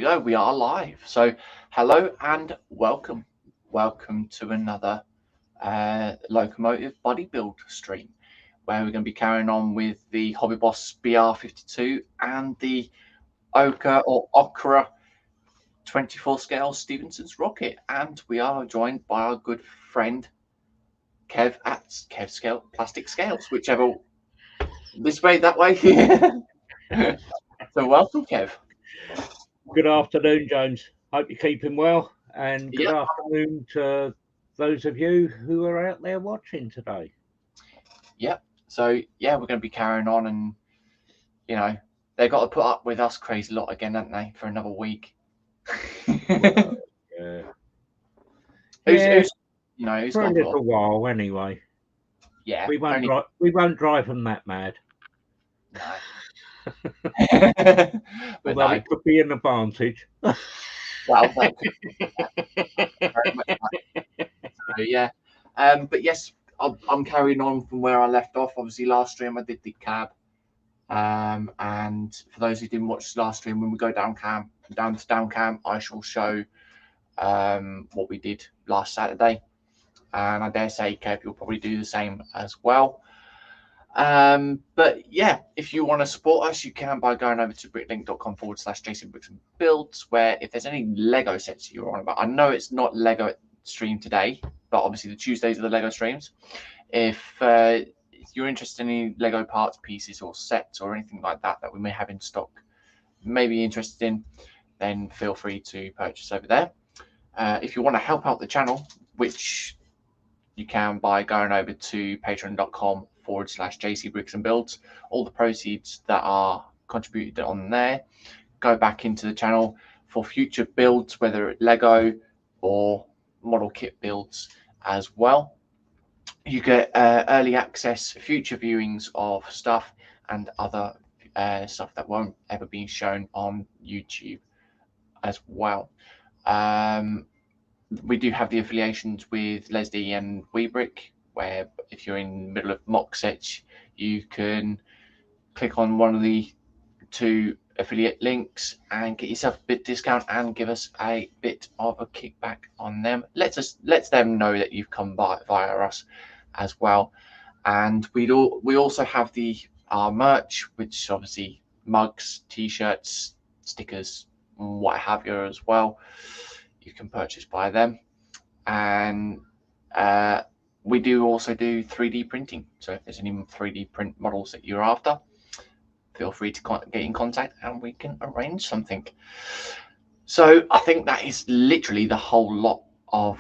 go. We are live. So, hello and welcome. Welcome to another locomotive body build stream where we're going to be carrying on with the HobbyBoss BR52 and the Occre or Occre 24 scale Stephensons rocket. And we are joined by our good friend Kev at Kev Scale Plastic Scales, whichever this way, that way. So, welcome, Kev. Good afternoon, James. Hope you're keeping well, and good afternoon to those of you who are out there watching today. Yep. So yeah, we're going to be carrying on, and they've got to put up with us crazy lot again, haven't they, for another week? Well, yeah. Who's for a little while anyway. Yeah. We won't drive them that mad. No. Although it could be an advantage. Well, that very much so, yeah. But yes, I'm carrying on from where I left off. Obviously, last stream I did the cab. And for those who didn't watch the last stream, when we go down cam, I shall show what we did last Saturday. And I dare say, Kev, you'll probably do the same as well. But yeah, if you want to support us, you can by going over to bricklink.com/JCBricksandBuilds, where if there's any Lego sets you're on about, I know it's not Lego stream today, but obviously the Tuesdays are the Lego streams. If you're interested in any Lego parts, pieces, or sets, or anything like that we may have in stock, maybe interested in, then feel free to purchase over there. If you want to help out the channel, which you can by going over to patreon.com/JCBricksandBuilds. All the proceeds that are contributed on there go back into the channel for future builds, whether it's Lego or model kit builds as well. You get early access, future viewings of stuff, and other stuff that won't ever be shown on YouTube as well. We do have the affiliations with LesDiy and Webricks, where if you're in the middle of mock sets, you can click on one of the two affiliate links and get yourself a bit discount and give us a bit of a kickback on them. Lets them know that you've come by via us as well. And we also have our merch, which obviously mugs, t-shirts, stickers, what have you as well. You can purchase by them, and we do also do 3D printing. So if there's any 3D print models that you're after, feel free to get in contact and we can arrange something. So I think that is literally the whole lot of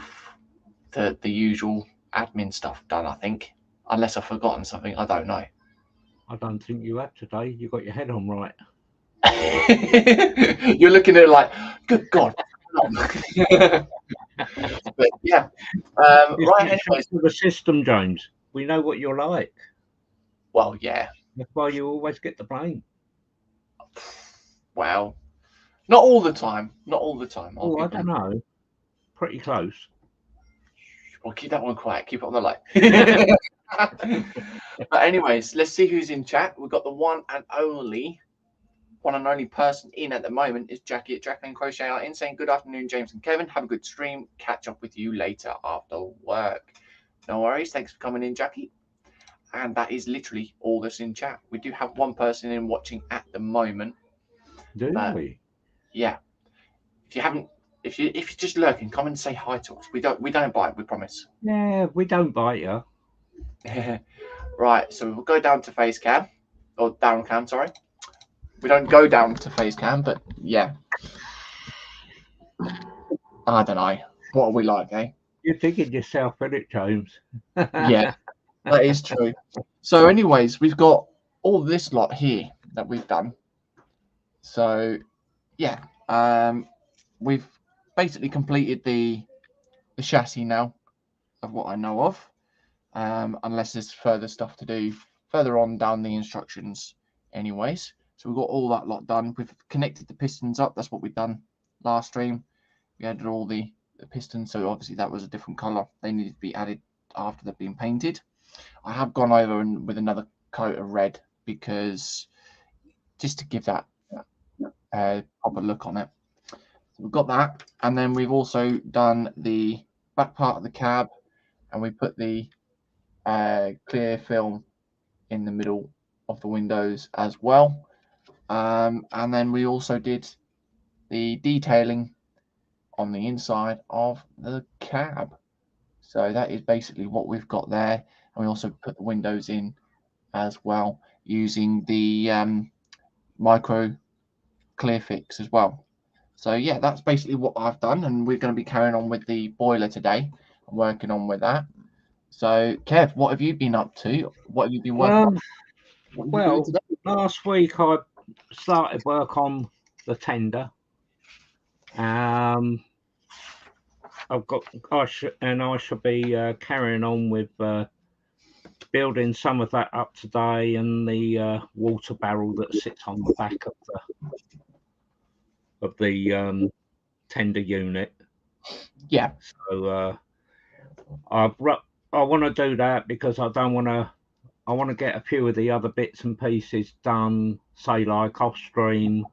the usual admin stuff done, I think, unless I've forgotten something. I don't know. I don't think you have today. You got your head on right. You're looking at it like, good God. But yeah, right. Anyways, for the system, James, we know what you're like. Well, yeah, that's why you always get the blame. Well, not all the time. Oh, I don't know. Pretty close. Well, keep that one quiet. Keep it on the light. But anyways, let's see who's in chat. We've got the one and only person in at the moment is Jackie at Jacqueline Crochet Art in, saying good afternoon, James and Kevin. Have a good stream. Catch up with you later after work. No worries. Thanks for coming in, Jackie. And that is literally all that's in chat. We do have one person in watching at the moment. Do we? Yeah. If you're just lurking, come and say hi to us. We don't bite. We promise. Yeah, we don't bite you. Right. So we'll go down to face cam or down cam. Sorry. We don't go down to face cam, but yeah. I don't know. What are we like, eh? You're thinking yourself, innit, James? Yeah, that is true. So anyways, we've got all this lot here that we've done. So yeah, we've basically completed the chassis now of what I know of, unless there's further stuff to do further on down the instructions anyways. So we've got all that lot done. We've connected the pistons up. That's what we've done last stream. We added all the pistons. So obviously that was a different color. They needed to be added after they've been painted. I have gone over with another coat of red because just to give that proper look on it. we've got that, and then we've also done the back part of the cab, and we put the clear film in the middle of the windows as well. And then we also did the detailing on the inside of the cab. So that is basically what we've got there. And we also put the windows in as well using the micro clear fix as well. So yeah, that's basically what I've done, and we're going to be carrying on with the boiler today. I'm working on with that. So Kev, what have you been up to? What have you been working on? What are you doing Well, today? last week I started work on the tender. I should be carrying on with building some of that up today, and the water barrel that sits on the back of the tender unit. Yeah. So I want to do that because I want to get a few of the other bits and pieces done, say like off stream,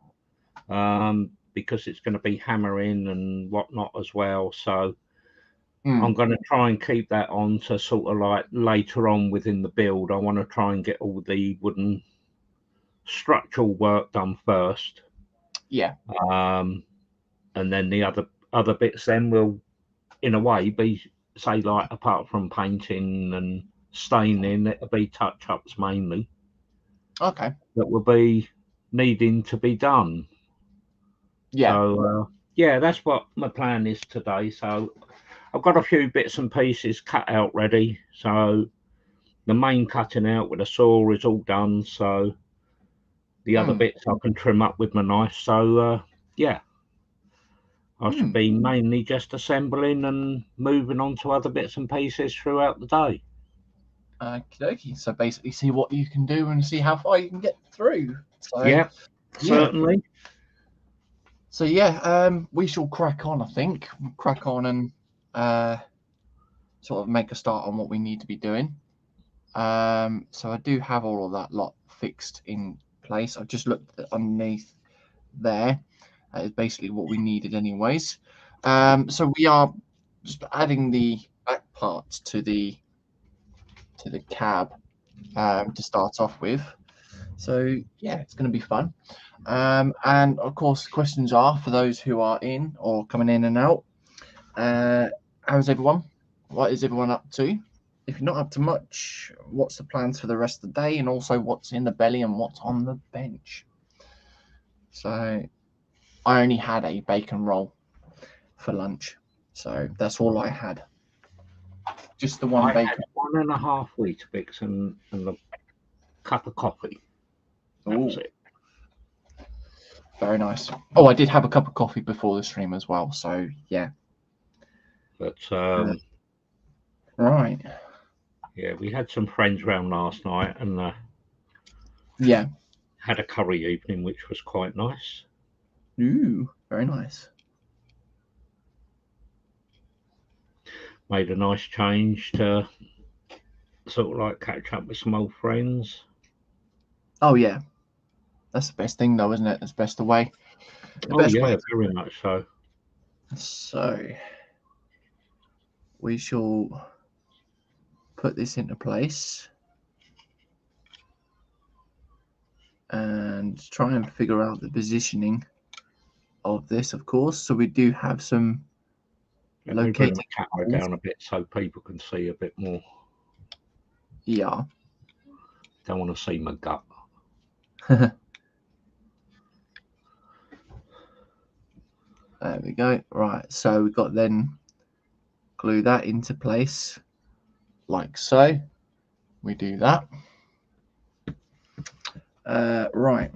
because it's going to be hammering and whatnot as well. So I'm going to try and keep that on to sort of like later on within the build. I want to try and get all the wooden structural work done first. Yeah. And then the other bits then will, in a way, be, say, like apart from painting and staining, it'll be touch-ups mainly. Okay. That will be needing to be done. Yeah. So yeah, that's what my plan is today. So I've got a few bits and pieces cut out ready. So the main cutting out with a saw is all done. So the other bits I can trim up with my knife. So yeah, I should be mainly just assembling and moving on to other bits and pieces throughout the day. Okey-dokey. So basically see what you can do and see how far you can get through. So yeah, certainly. So yeah, we shall crack on, I think. We'll crack on and sort of make a start on what we need to be doing. So I do have all of that lot fixed in place. I've just looked underneath there. That is basically what we needed anyways. So we are just adding the back parts to the cab to start off with. So yeah, it's going to be fun. And of course, questions are for those who are in or coming in and out. How's everyone? What is everyone up to? If you're not up to much, what's the plans for the rest of the day, and also what's in the belly and what's on the bench? So I only had a bacon roll for lunch, so that's all I had. Just the one bacon. Had 1.5 Weetabix and a cup of coffee. That was it. Very nice. Oh, I did have a cup of coffee before the stream as well, so yeah. But right. Yeah, we had some friends round last night and yeah, had a curry evening, which was quite nice. Ooh, very nice. Made a nice change to sort of like catch up with some old friends. Oh yeah, that's the best thing though, isn't it? That's best way. Yeah, very much so. So we shall put this into place and try and figure out the positioning of this, of course. So we do have some locating the camera down a bit so people can see a bit more. Yeah. Don't want to see my gut. There we go. Right, so we've got then glue that into place like so. We do that. Right.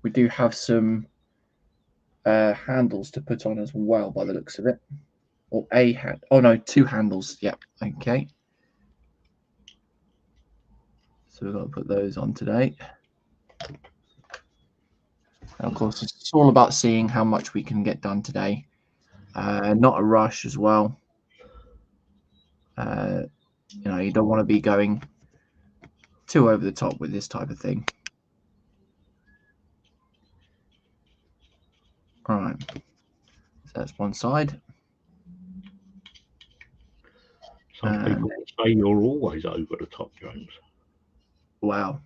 We do have some handles to put on as well by the looks of it. Or a hand. Oh no, 2 handles. Yep. Okay. So we've got to put those on today. And of course, it's all about seeing how much we can get done today. Not a rush as well. You know, you don't want to be going too over the top with this type of thing. Right. So that's one side. Some people say you're always over the top, James. Wow.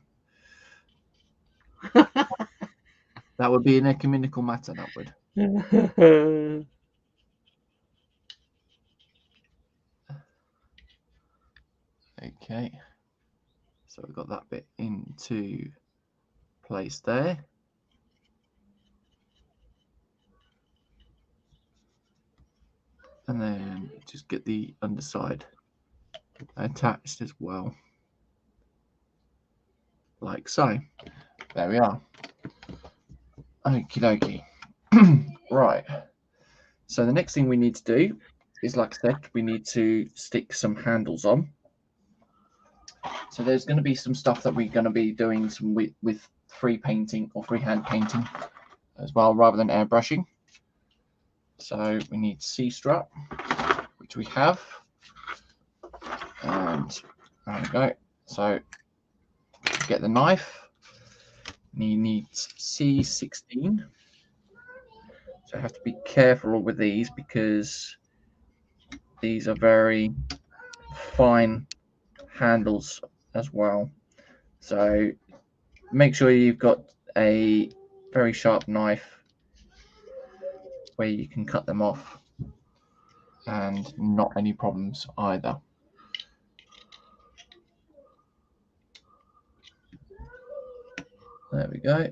That would be an ecumenical matter, that would. Okay. So we've got that bit into place there. And then just get the underside attached as well. Like so. There we are. Okie dokie. Right. So the next thing we need to do is, like I said, we need to stick some handles on. So there's going to be some stuff that we're going to be doing some with free painting or freehand painting as well, rather than airbrushing. So we need C-strap, which we have. And there we go. So get the knife. You need C16. So I have to be careful with these because these are very fine handles as well. So make sure you've got a very sharp knife where you can cut them off and not any problems either. There we go.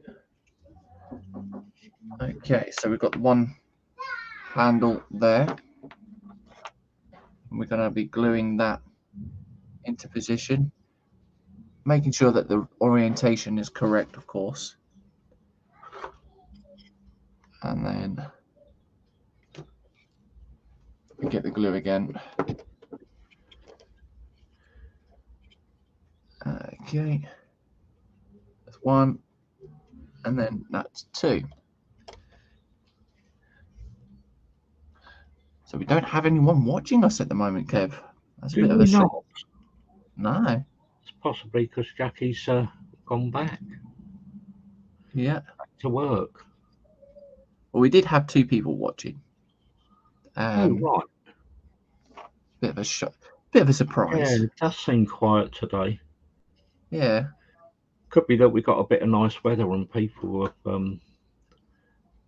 Okay, so we've got one handle there. And we're going to be gluing that into position, making sure that the orientation is correct, of course. And then we get the glue again. Okay, that's one, and then that's two. So we don't have anyone watching us at the moment, Kev. That's a bit of a shame. No. It's possibly because Jackie's gone back. Yeah. Back to work. Well, we did have two people watching. Oh, right. Bit of a shock. Bit of a surprise. Yeah, it does seem quiet today. Yeah. Could be that we got a bit of nice weather and people have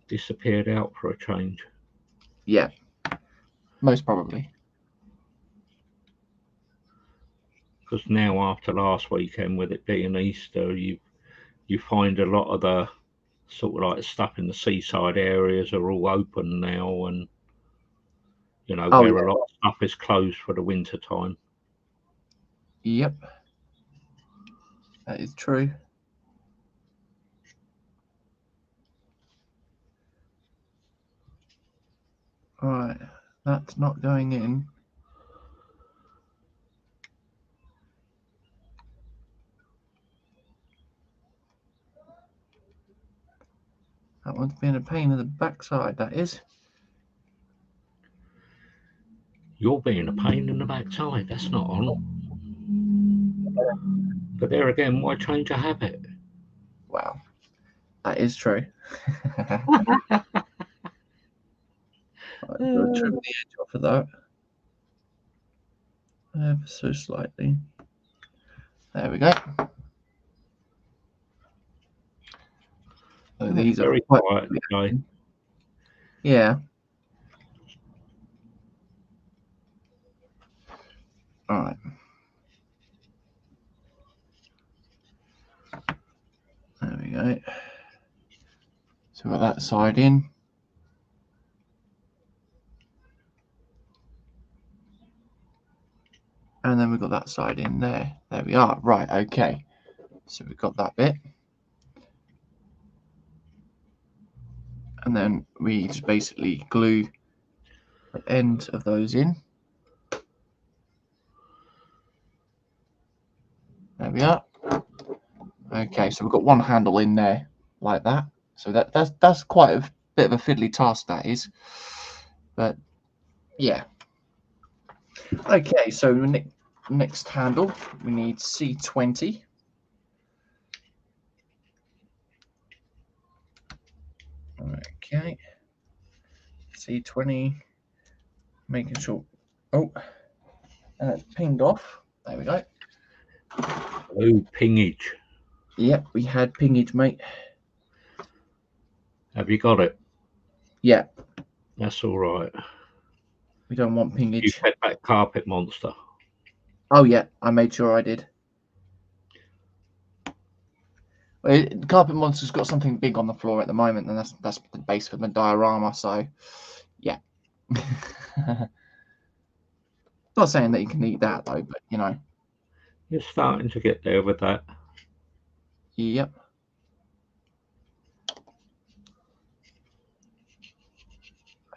disappeared out for a change. Yeah. Most probably. Because now, after last weekend, with it being Easter, you find a lot of the sort of like stuff in the seaside areas are all open now, and you know, where a lot of stuff is closed for the winter time. Yep. That is true. All right. That's not going in. That one's been a pain in the backside, that is. You're being a pain in the backside. That's not on. But there again, why change a habit? Wow. That is true. Right, we'll trim the edge off of that. Ever so slightly. There we go. So these very are quiet today. Yeah. All right. There we go. So we've got that side in. And then we've got that side in there. There we are. Right, okay. So we've got that bit. And then we just basically glue the end of those in. There we are. Okay, so we've got one handle in there like that. So that's quite a bit of a fiddly task, that is. But yeah. Okay, so next handle, we need C20. Okay. C20. Making sure. Oh, and it's pinged off. There we go. Oh, pingage. Yep, we had pingage, mate. Have you got it? Yeah. That's all right. We don't want pingage. You fed that carpet monster. Oh yeah, I made sure I did. The carpet monster's got something big on the floor at the moment, and that's the base for the diorama. So, yeah. Not saying that you can eat that though, but you know. You're starting to get there with that. Yep.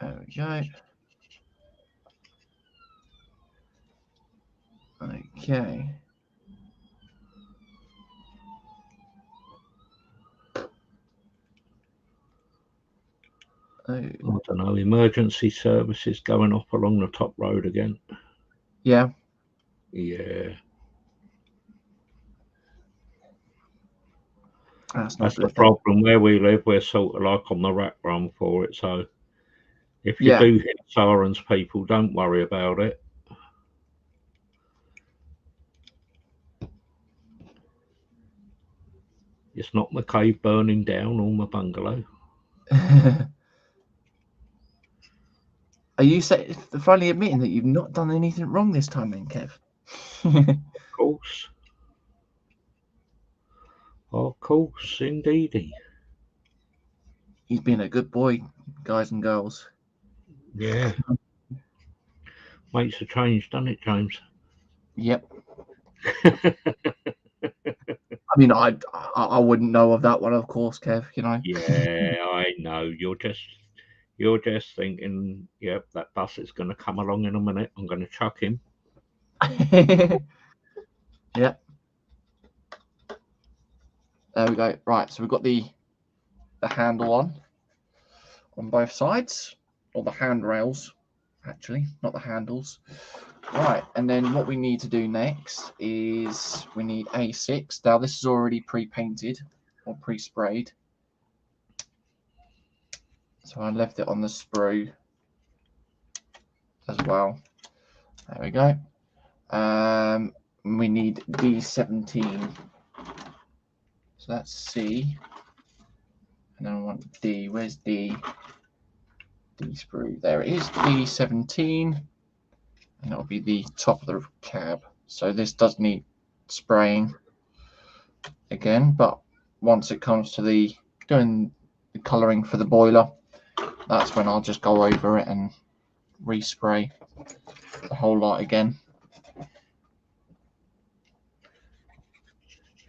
There we go. Okay. Oh. I don't know. Emergency services going off along the top road again. Yeah. Yeah. That's the problem. Where we live, we're sort of like on the rat run for it. So if you do hit sirens, people, don't worry about it. It's not my cave burning down or my bungalow. Are you finally admitting that you've not done anything wrong this time then, Kev? Of course. Of course, indeedy. He's been a good boy, guys and girls. Yeah. Makes a change, doesn't it, James? Yep. I mean, I wouldn't know of that one, of course, Kev. You know. Yeah, I know. You're just thinking, yep, that bus is going to come along in a minute. I'm going to chuck him. Yep. There we go. Right, so we've got the handle on both sides, or the handrails, actually, not the handles. Right, and then what we need to do next is we need A6. Now this is already pre-painted or pre-sprayed, so I left it on the sprue as well. There we go. We need D17. So that's C. And then I want D. Where's D? D sprue. There it is. D17. And that'll be the top of the cab. So this does need spraying again, but once it comes to doing the colouring for the boiler, that's when I'll just go over it and respray the whole lot again.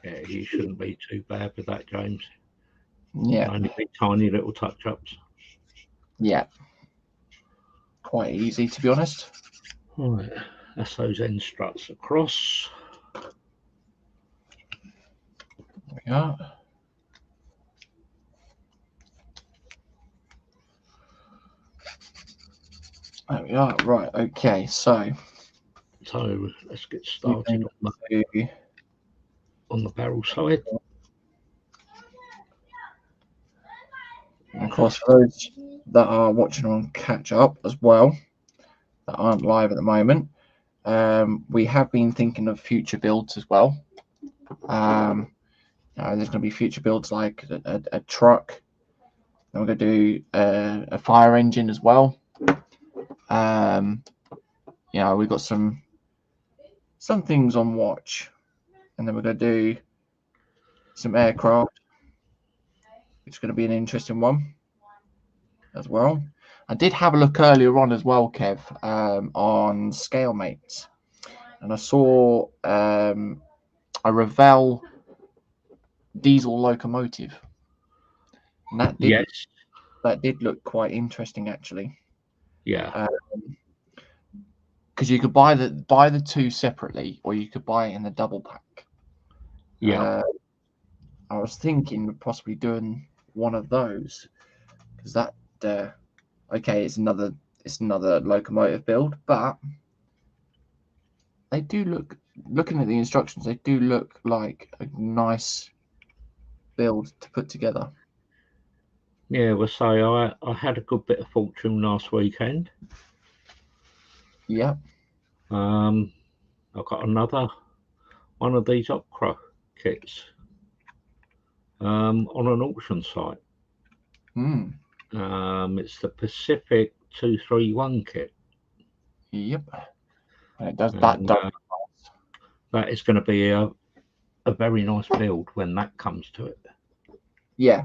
Yeah, you shouldn't be too bad with that, James. Yeah. Only be tiny little touch-ups. Yeah. Quite easy, to be honest. Right, that's those end struts across. There we are. There we are. Right, okay, so let's get started on the barrel side. And of course, for those that are watching on catch up as well, that aren't live at the moment, we have been thinking of future builds as well. There's going to be future builds like a truck. Then we're going to do a fire engine as well. We've got some things on watch, and then we're going to do some aircraft, which is going to be an interesting one as well. I did have a look earlier on as well, Kev, on ScaleMates, and I saw a Revell diesel locomotive, and that did look quite interesting, actually. Yeah. Because you could buy the two separately, or you could buy it in the double pack. Yeah. I was thinking of possibly doing one of those, because that okay, it's another locomotive build, but they do looking at the instructions, they do look like a nice build to put together. Yeah, we'll say I had a good bit of fortune last weekend. Yeah. I got another one of these Occre kits on an auction site. Hmm. It's the Pacific 231 kit. Yep. And it does that. And that is going to be a very nice build when that comes to it. Yeah.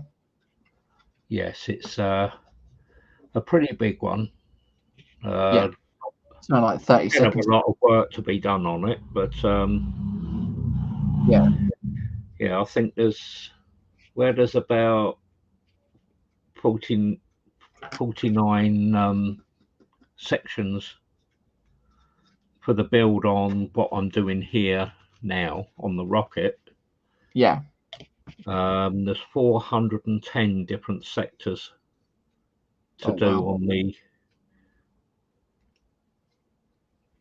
Yes, it's a pretty big one. Yeah. It's not like 30 Kind of seconds. a lot of work to be done on it, but Yeah. yeah, I think there's about 49 sections for the build on what I'm doing here now on the rocket. Yeah. There's 410 different sectors to do Wow.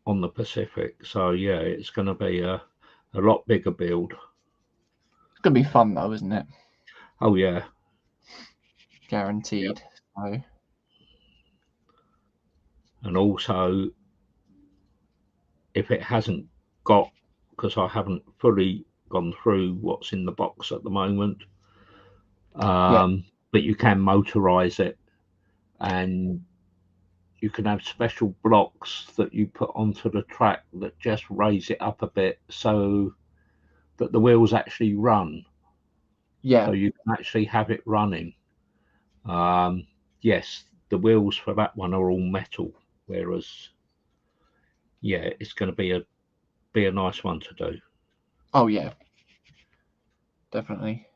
on the Pacific. So yeah, it's going to be a lot bigger build. It's gonna be fun though, isn't it? Oh yeah, Guaranteed. So. and also if it hasn't got, because I haven't fully gone through what's in the box at the moment, Yeah. but you can motorize it, and you can have special blocks that you put onto the track that just raise it up a bit so that the wheels actually run. Yeah. So you can actually have it running. Yes, the wheels for that one are all metal, whereas yeah, it's going to be a nice one to do. Oh yeah. Definitely.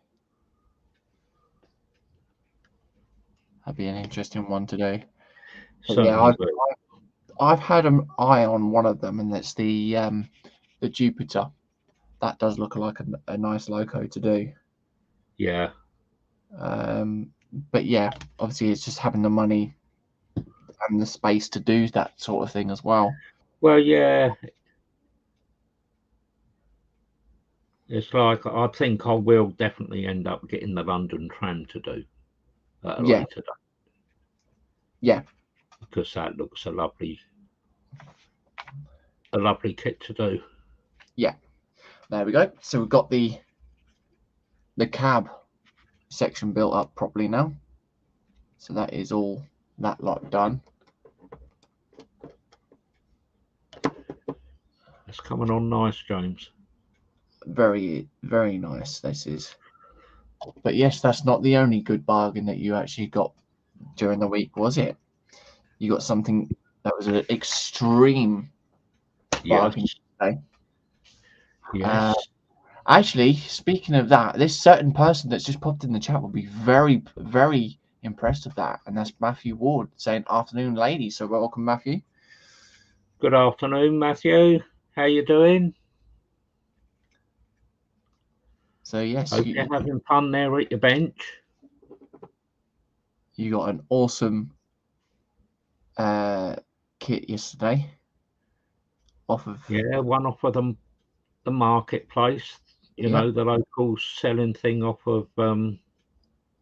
That'd be an interesting one to do. But yeah, Certainly will. I've had an eye on one of them, and it's the Jupiter. That does look like a nice loco to do. Yeah, But yeah, obviously it's just having the money and the space to do that sort of thing as well. well, yeah, it's like I think I will definitely end up getting the London tram to do at a Yeah, later date yeah, because that looks a lovely kit to do. yeah. There we go. So we've got the cab section built up properly now. So that is all that lot done. It's coming on nice, James. Very, very nice. This is. But yes, that's not the only good bargain that you actually got during the week, was it? You got something that was an extreme bargain Yes, today. Uh, yes. Actually, speaking of that, this certain person that's just popped in the chat will be very, very impressed with that, and that's Matthew Ward saying "Afternoon, ladies." So welcome, Matthew. Good afternoon, Matthew. How you doing? So yes, Hope you're having fun there at your bench. you got an awesome kit yesterday off of Yeah, one off of the marketplace. You yeah know, the local selling thing off of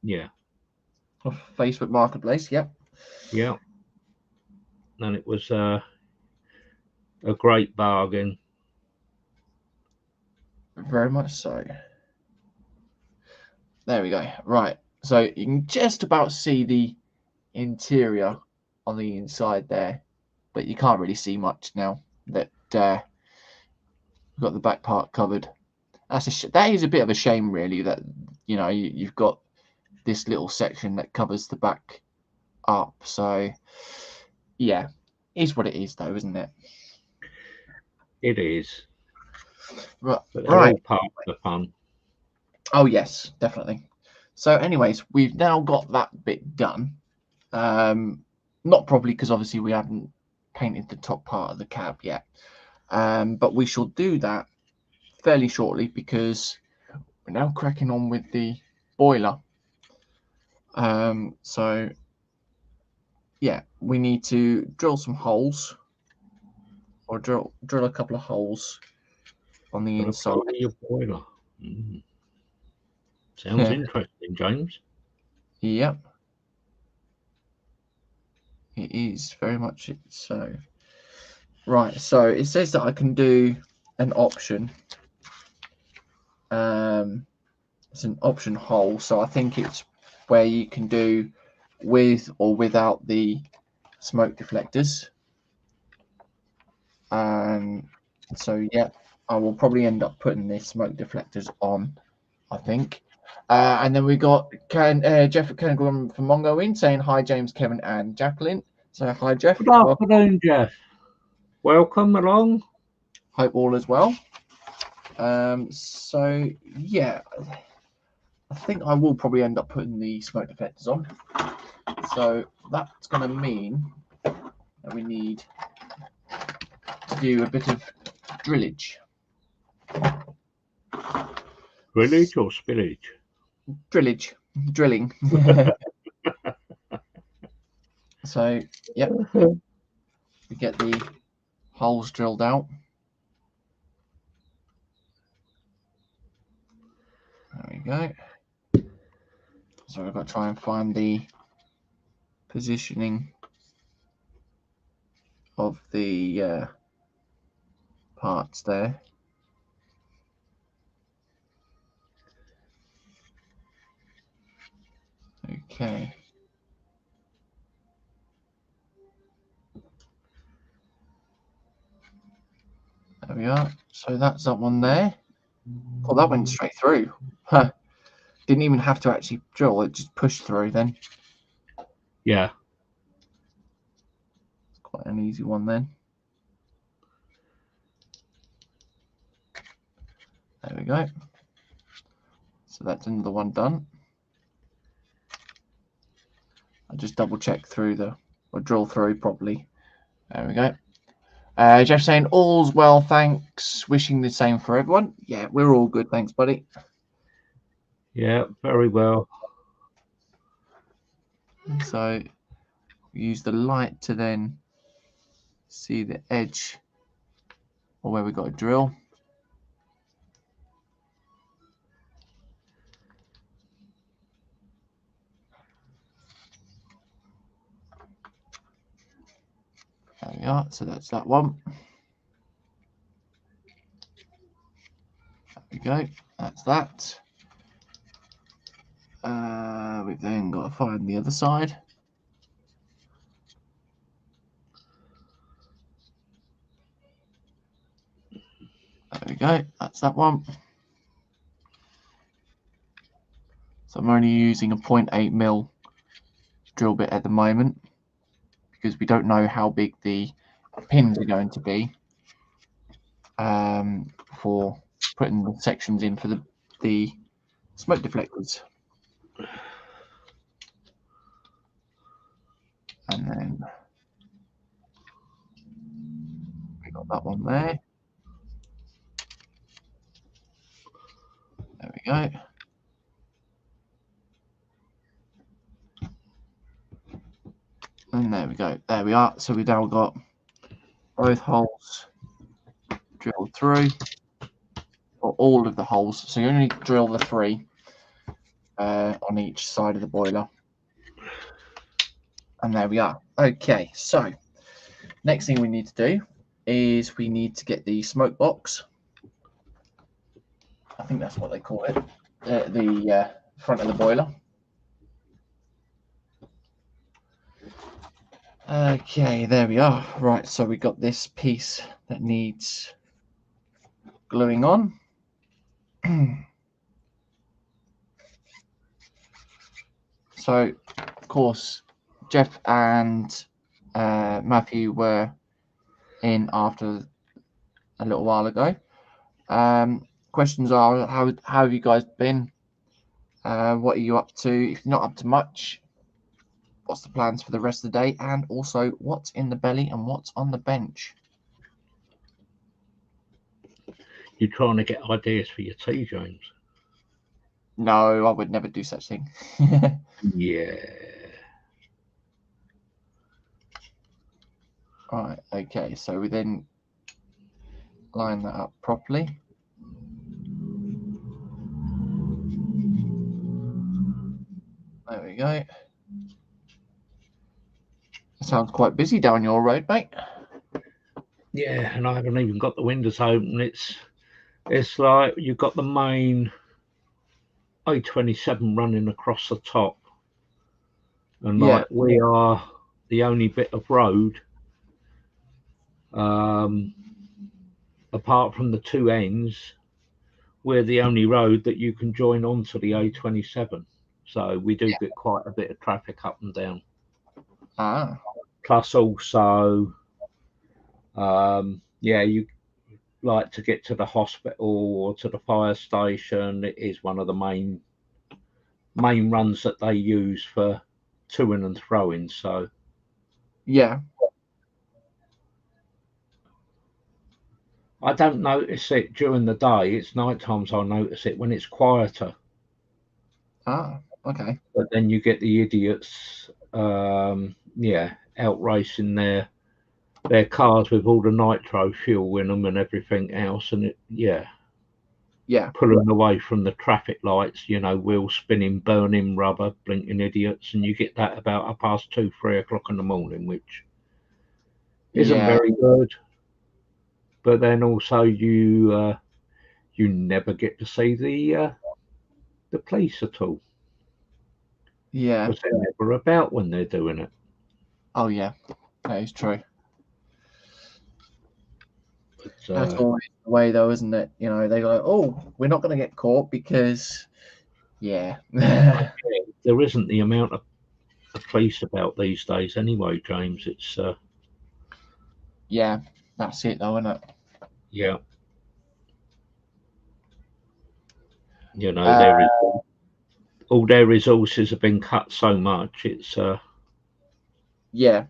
yeah, off Facebook Marketplace. Yep, yeah. And it was a great bargain. very much so. There we go. Right, so you can just about see the interior on the inside there, but you can't really see much now that we've got the back part covered. That is a bit of a shame, really, that you've got this little section that covers the back up. So yeah, is what it is, though, isn't it? It is, Right, but they're right. all part of the fun. Oh yes, definitely. So, anyways, we've now got that bit done. Not probably because obviously we haven't painted the top part of the cab yet. But we shall do that fairly shortly because we're now cracking on with the boiler. So yeah, we need to drill some holes or drill a couple of holes on the Gonna inside. play with your boiler. Sounds interesting, James. Yep. It is very much so. Right, so it says that I can do an option. It's an option hole, so I think it's where you can do with or without the smoke deflectors. So yeah, I will probably end up putting the smoke deflectors on, I think. And then we got Jeff Kennegan from Mongo in saying hi, James, Kevin, and Jacqueline. So hi, Jeff. Good afternoon, Jeff. Welcome along. Hope all is well. So yeah, I think I will probably end up putting the smoke deflectors on. So that's going to mean that we need to do a bit of drillage. Drillage or spillage? Drilling. So, yep, we get the holes drilled out. There we go. So we've got to try and find the positioning of the parts there. Okay. There we are. So that's that one there. Oh, that went straight through. Huh. Didn't even have to actually drill, it just pushed through then. Yeah. It's quite an easy one then. There we go. So that's another one done. I'll just double check through or drill through properly. There we go. Jeff saying all's well, thanks. Wishing the same for everyone. Yeah, we're all good, thanks, buddy. Yeah, very well. So we use the light to then see the edge or where we got to drill. There we are. So that's that one. There we go. That's that. We've then got to find the other side. There we go. That's that one. So I'm only using a 0.8mm drill bit at the moment because we don't know how big the pins are going to be for putting the sections in for the smoke deflectors. And then we got that one there. There we go. And there we go. There we are. So we've now got both holes drilled through, or all of the holes. So you only drill the 3 on each side of the boiler. And there we are. Okay, so next thing we need to do is we need to get the smoke box. I think that's what they call it. The front of the boiler. Okay, there we are. Right, so we got this piece that needs gluing on. So, of course, Jeff and Matthew were in after a little while ago. Questions are, how have you guys been? What are you up to? If you're not up to much, what's the plans for the rest of the day? And also, what's in the belly and what's on the bench? You're trying to get ideas for your tea, James? No, I would never do such thing. Yeah. Right, okay, so we then line that up properly. There we go. Sounds quite busy down your road, mate. Yeah, and I haven't even got the windows open. It's like you've got the main A27 running across the top, and Yeah. like we are the only bit of road, apart from the two ends, we're the only road that you can join onto the A27. So we do get quite a bit of traffic up and down. Ah. Plus also, yeah, you like to get to the hospital or to the fire station. It is one of the main runs that they use for to-ing and throwing. So Yeah. I don't notice it during the day. It's night times I notice it when it's quieter. Ah. Okay. But then you get the idiots, yeah, out racing their cars with all the nitro fuel in them and everything else, and yeah, pulling away from the traffic lights, you know, wheels spinning, burning rubber, blinking idiots, and you get that about 2:30, 3 o'clock in the morning, which isn't very good. But then also you never get to see the police at all. Yeah. Because they're never about when they're doing it. Oh yeah, that is true. But, that's always the way, though, isn't it? You know, they go, "Oh, we're not going to get caught because, yeah." There isn't the amount of police about these days, anyway, James. It's yeah, that's it, though, isn't it? Yeah. You know, all their resources have been cut so much. It's yeah,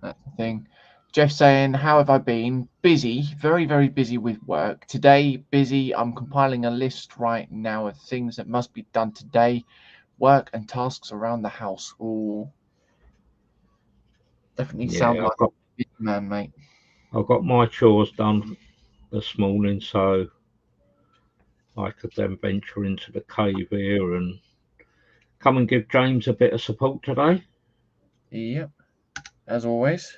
that's the thing. Jeff saying, "How have I been? Busy, very, very busy with work. Today, busy. I'm compiling a list right now of things that must be done today. Work and tasks around the house. Oh, definitely sound like a busy man, mate." I got my chores done this morning, so I could then venture into the cave here and come and give James a bit of support today. Yep, as always.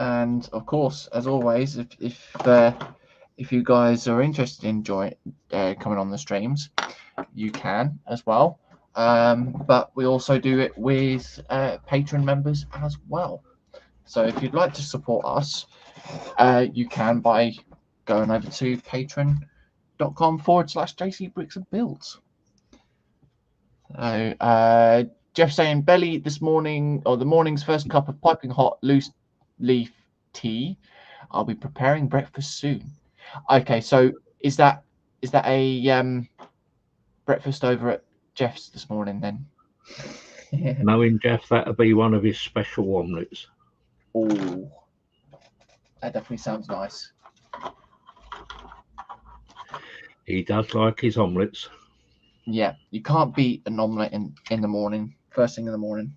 And of course, as always, if you guys are interested in coming on the streams, you can as well. But we also do it with patron members as well. So if you'd like to support us, you can by going over to patreon.com/JC Bricks and Builds. Jeff saying, "Belly this morning, or the morning's first cup of piping hot loose leaf tea. I'll be preparing breakfast soon." Okay, so is that a breakfast over at Jeff's this morning then? Knowing Jeff, that'll be one of his special omelettes. Oh, that definitely sounds nice. He does like his omelettes. Yeah, you can't beat an omelette in the morning, first thing in the morning.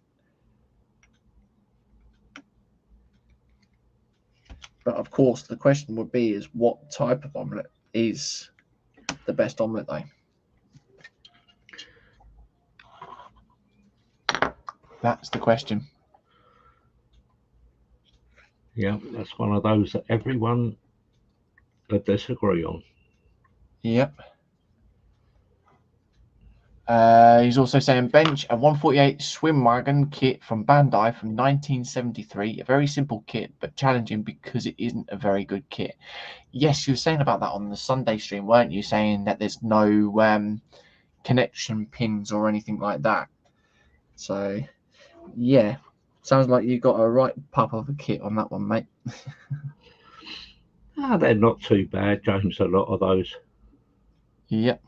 But of course, the question would be is what type of omelette is the best omelette, though? That's the question. Yeah, that's one of those that everyone would disagree on. Yep. He's also saying, "Bench a 148 swim wagon kit from Bandai from 1973. A very simple kit, but challenging because it isn't a very good kit." Yes, you were saying about that on the Sunday stream, weren't you? Saying that there's no connection pins or anything like that. So, yeah, sounds like you got a right pup of a kit on that one, mate. They're not too bad, James, a lot of those. Yep.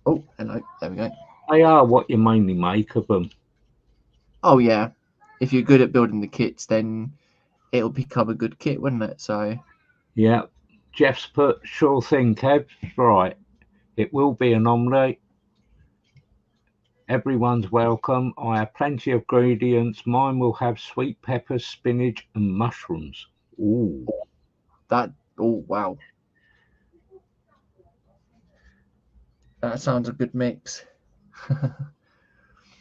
Oh, hello. There we go. They are what you mainly make of them. Oh, yeah. If you're good at building the kits, then it'll become a good kit, wouldn't it? So, yeah. Jeff's put, "Sure thing, Kev. Right. It will be an omelette. Everyone's welcome. I have plenty of ingredients. Mine will have sweet peppers, spinach, and mushrooms." Ooh. that, oh, wow. That sounds a good mix.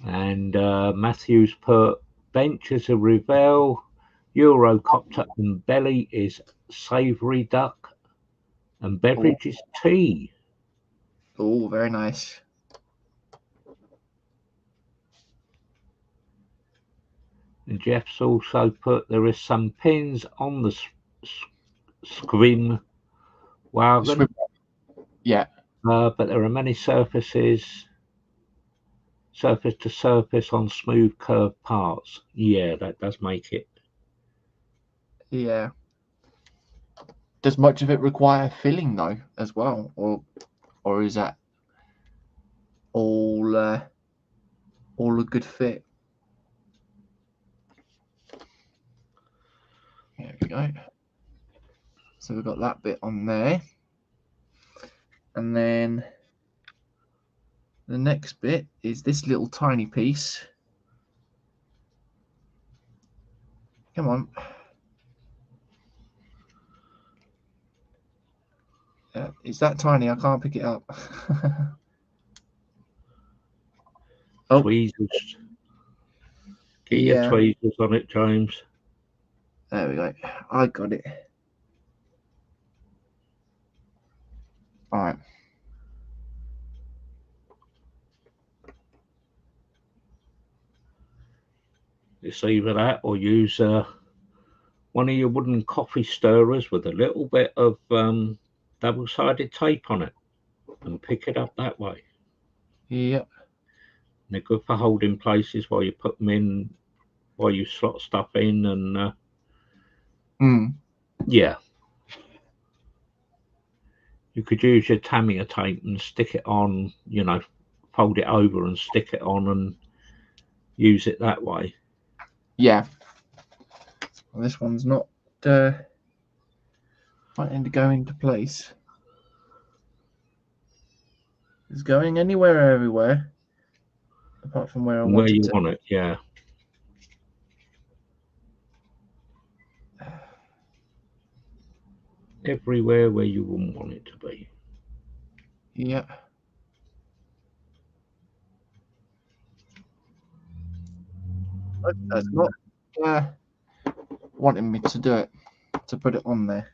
And Matthew's put bench as a Revell, Eurocopter and belly is savoury duck, and beverage is tea. Oh, very nice. And Jeff's also put there is some pins on the scrim wagon, yeah, but there are many surface to surface on smooth curved parts. Yeah, that does make it. Yeah. Does much of it require filling though, as well, or is that all a good fit? There we go. So we've got that bit on there, and then the next bit is this little tiny piece. Come on. It's that tiny, I can't pick it up. Oh. Tweezers. Get your tweezers on it, James. There we go. I got it. All right. It's either that or use one of your wooden coffee stirrers with a little bit of double-sided tape on it and pick it up that way. Yep. They're good for holding places while you put them in, while you slot stuff in, and yeah. You could use your Tamiya tape and stick it on, you know, fold it over and stick it on and use it that way. Yeah. Well, this one's not wanting to go into place. It's going anywhere, everywhere, apart from where I want it to. Where you want it, yeah. Everywhere where you wouldn't want it to be. Yeah. That's not wanting me to do it, to put it on there.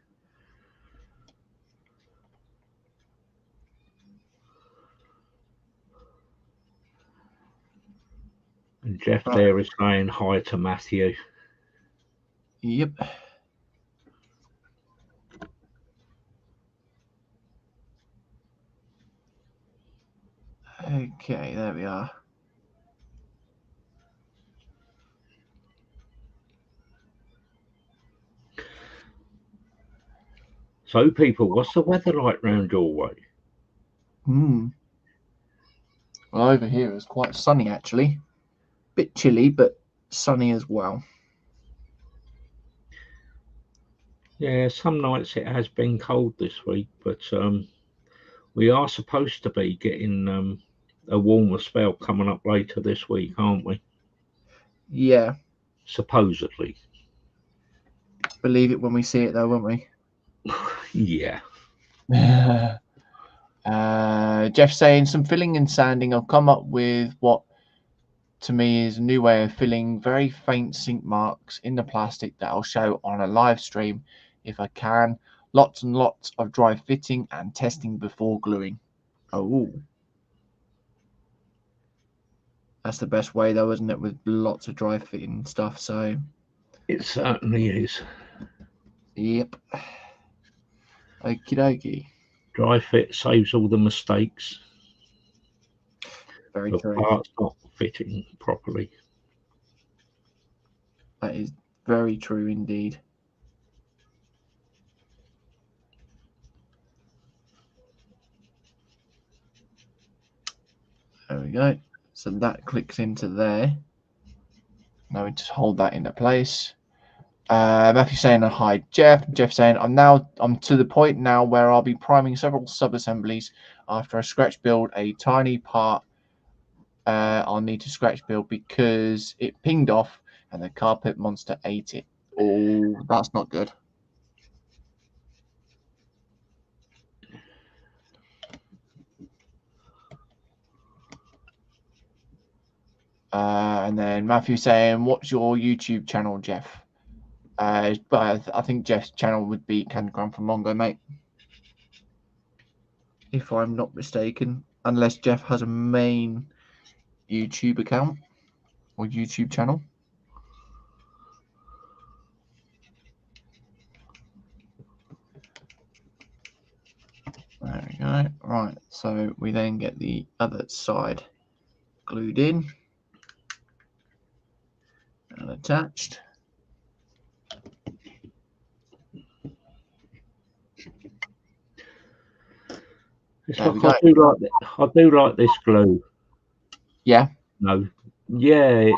And Jeff there is saying hi to Matthew. Yep. Okay, there we are. So, people, what's the weather like round your way? Well, over here it's quite sunny, actually. Bit chilly, but sunny as well. Yeah, some nights it has been cold this week, but we are supposed to be getting a warmer spell coming up later this week, aren't we? Yeah. Supposedly. Believe it when we see it, though, won't we? Yeah. Jeff saying some filling and sanding. I've come up with what to me is a new way of filling very faint sink marks in the plastic that I'll show on a live stream if I can. Lots and lots of dry fitting and testing before gluing. Oh, that's the best way though, isn't it? With lots of dry fitting stuff. So it certainly is. Yep. Okie dokie. Dry fit saves all the mistakes. Very the true. Parts not fitting properly. That is very true indeed. There we go. So that clicks into there. Now we just hold that into place. Matthew saying hi, Jeff. Jeff saying I'm to the point now where I'll be priming several sub-assemblies after I scratch build a tiny part. I'll need to scratch build because it pinged off and the carpet monster ate it. Oh, that's not good. And then Matthew saying, what's your YouTube channel, Jeff? But I think Jeff's channel would be Candygram from Mongo, mate. If I'm not mistaken. Unless Jeff has a main YouTube account or YouTube channel. There we go. Right, so we then get the other side glued in and attached. It's like I do like this glue. Yeah. No. Yeah,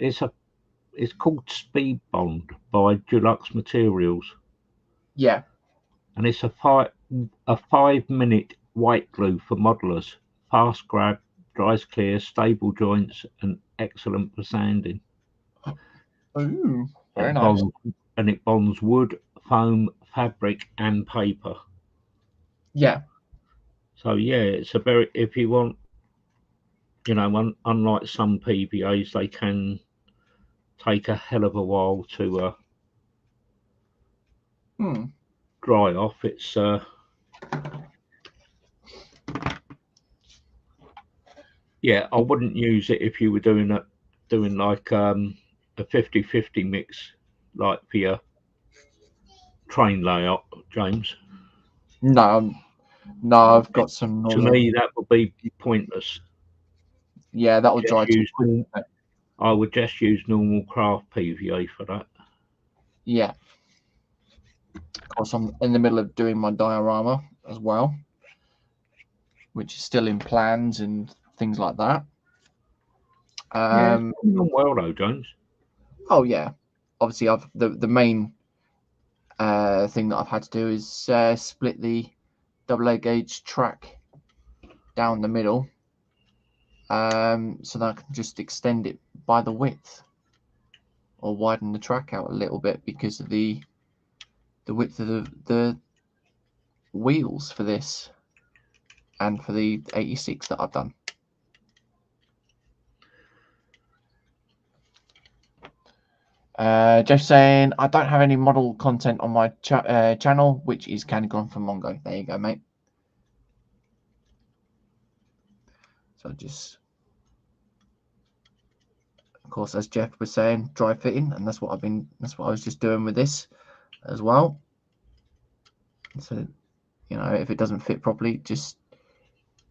it's called Speed Bond by Deluxe Materials. Yeah. And it's a 5-minute white glue for modelers. Fast grab, dries clear, stable joints, and excellent for sanding. Ooh, very nice. And it bonds wood, foam, fabric, and paper. Yeah. So yeah, it's a very, if you want, you know, unlike some PVAs, they can take a hell of a while to dry off. It's yeah, I wouldn't use it if you were doing like a 50-50 mix, like for your train layout, James. No, I've got some normal. To me, that would be pointless. Yeah, that would dry too quick. I would just use normal craft PVA for that. Yeah. Of course, I'm in the middle of doing my diorama as well, which is still in plans and things like that. Yeah, it's going on well though, James. Oh yeah, obviously the main thing that I've had to do is split the AA gauge track down the middle, so that I can just extend it by the width or widen the track out a little bit because of the width of the wheels for this and for the 86 that I've done. Jeff saying, I don't have any model content on my channel, which is Candygram from Mongo. There you go, mate. So just, of course, as Jeff was saying, dry fitting, and that's what I was just doing with this as well. So, you know, if it doesn't fit properly, just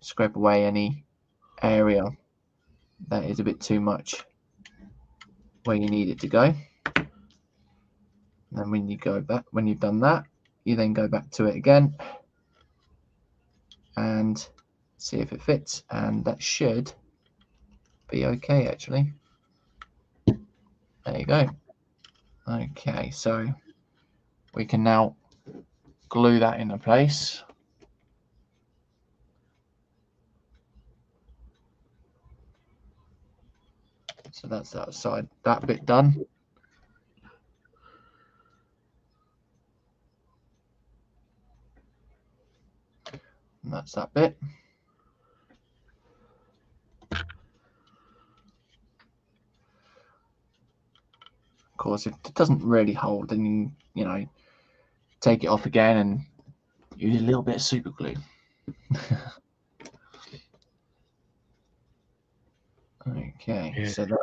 scrape away any area that is a bit too much where you need it to go. And then when you go back, when you've done that, you then go back to it again and see if it fits, and that should be okay actually. There you go. Okay, so we can now glue that into place. So that's that side, that bit done. And that's that bit. Of course, if it doesn't really hold, then you know, take it off again and use a little bit of super glue. Okay, yeah. So that,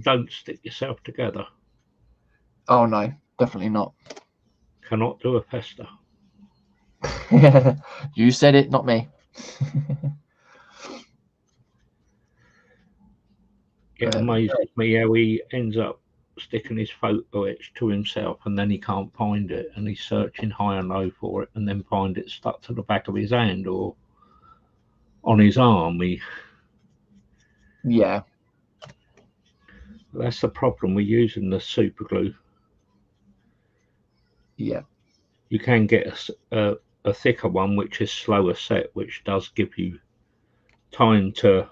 don't stick yourself together. Oh no, definitely not. Cannot do a pester. You said it, not me. It amazes me how he ends up sticking his photo etch to himself and then he can't find it, and he's searching high and low for it and then find it stuck to the back of his hand or on his arm. Yeah. That's the problem. We're using the super glue. Yeah. You can get a thicker one, which is slower set, which does give you time to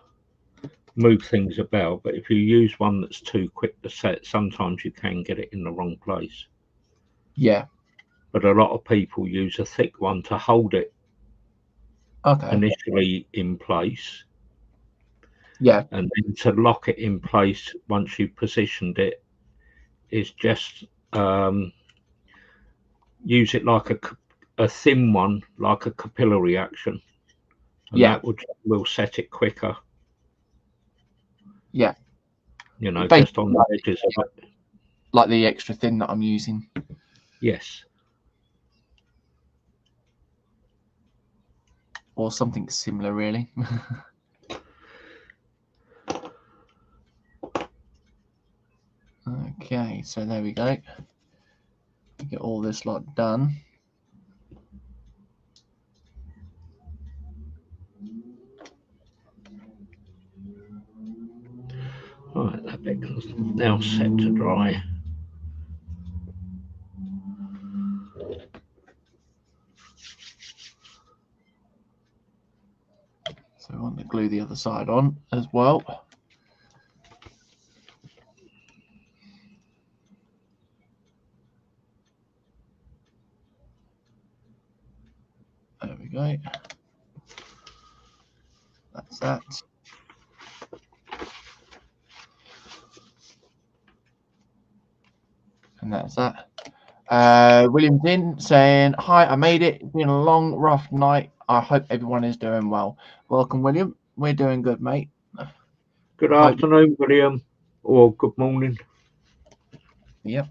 move things about. But if you use one that's too quick to set, sometimes you can get it in the wrong place. Yeah. But a lot of people use a thick one to hold it initially in place. Yeah. And then to lock it in place once you've positioned it is just use it like a thin one, like a capillary action, and Yeah. that will set it quicker. Yeah. You know, Basically, just on the edges of it. like the extra thin that I'm using. Yes. Or something similar, really. Okay, so there we go. Get all this lot done. Right, that bit is now set to dry. So we want to glue the other side on as well. There we go. That's that. And that's that. William's in saying, hi, I made it. It's been a long, rough night. I hope everyone is doing well. Welcome, William. We're doing good, mate. Good afternoon, William, or good morning. Yep.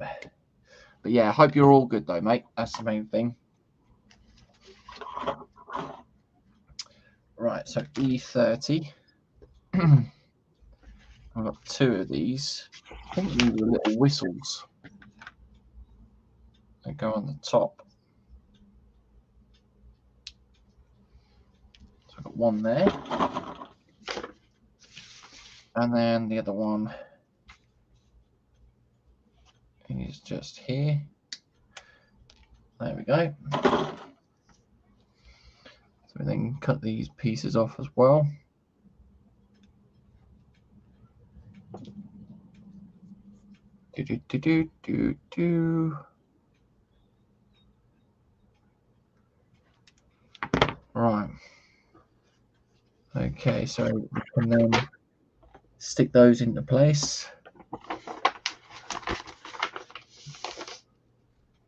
But yeah, I hope you're all good though, mate. That's the main thing. Right, so E30. I've got 2 of these. I think these are little whistles that go on the top. So I've got one there. And then the other one is just here. There we go. So we then cut these pieces off as well. Right. Okay, so we can then stick those into place.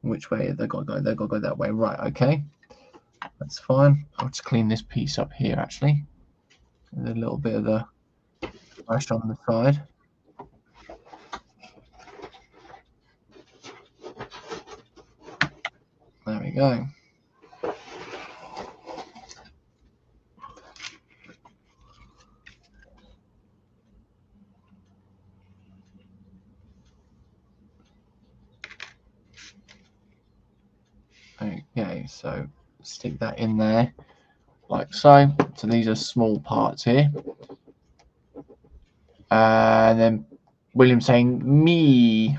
Which way have they got to go? They've got to go that way. Right, okay. That's fine. I'll just clean this piece up here actually. There's a little bit of the ash on the side. There we go. Okay, so stick that in there like so. So these are small parts here. And then William saying me.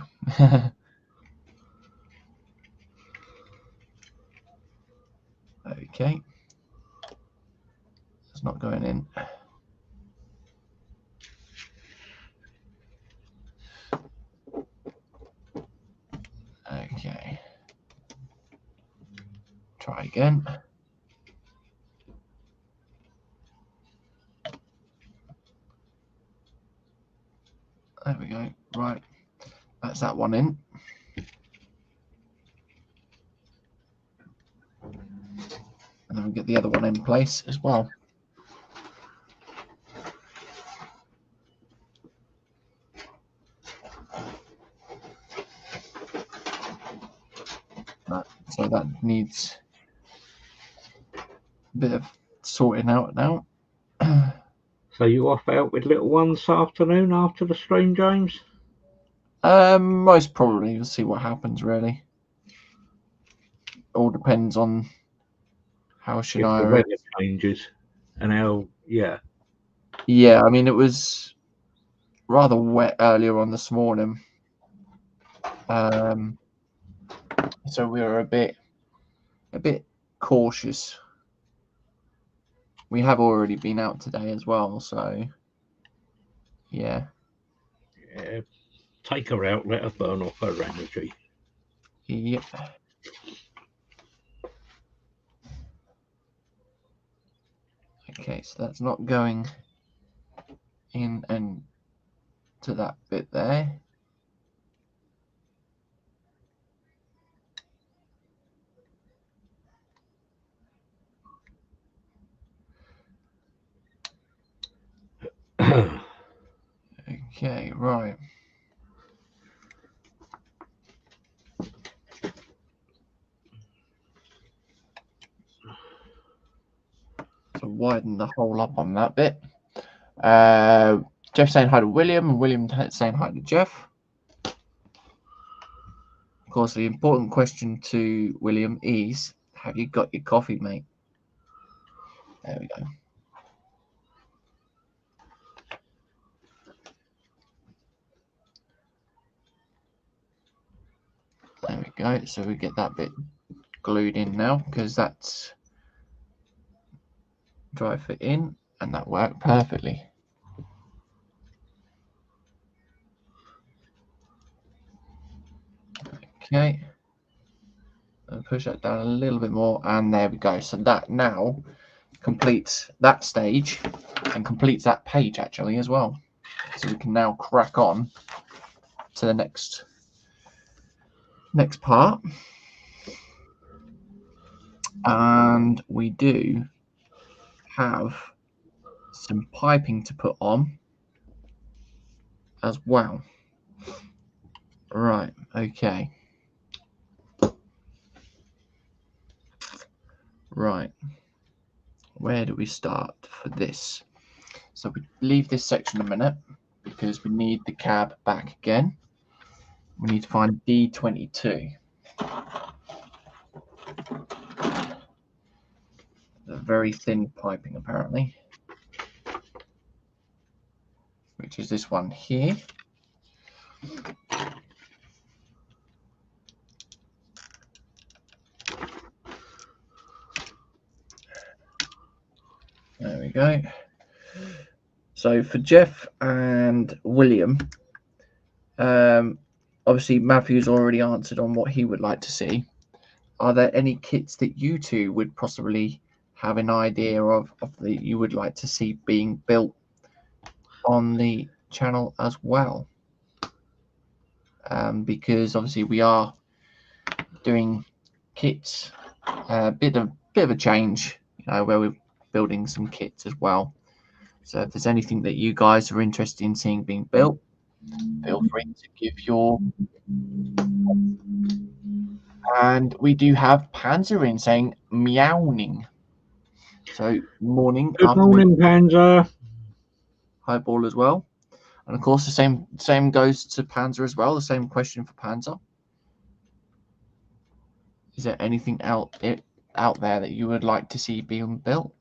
Okay. It's not going in. Okay. Try again. There we go. Right. That's that one in. And then we get the other one in place as well. So that needs a bit of sorting out now. So you off out with little ones this afternoon after the stream, James? Most probably. We'll see what happens, really. All depends on how If Shania the weather changes and how, yeah. Yeah, I mean, it was rather wet earlier on this morning. So we were a bit cautious. We have already been out today as well, so yeah. Yeah, take her out, let her burn off her energy. Yep. Okay, so that's not going in and to that bit there. Okay, right. So widen the hole up on that bit. Jeff saying hi to William, and William saying hi to Jeff. Of course, the important question to William is, have you got your coffee, mate? There we go. There we go. So we get that bit glued in now, because that's dry fit in, and that worked perfectly. Okay. And push that down a little bit more, and there we go. So that now completes that stage and completes that page actually as well. So we can now crack on to the next part, and we do have some piping to put on as well. Right, okay. Right, where do we start for this? So we leave this section a minute because we need the cab back again. We need to find D22. A very thin piping apparently, which is this one here. There we go. So for Jeff and William, obviously Matthew's already answered on what he would like to see. Are there any kits that you two would possibly have an idea of that you would like to see being built on the channel as well? Because obviously we are doing kits, a bit of a change, where we're building some kits as well. So if there's anything that you guys are interested in seeing being built, feel free to give your. And we do have Panzer in saying meowing. So morning. Good morning, Panzer. Hi, Ball as well. And of course, the same goes to Panzer as well. The same question for Panzer. Is there anything out there that you would like to see being built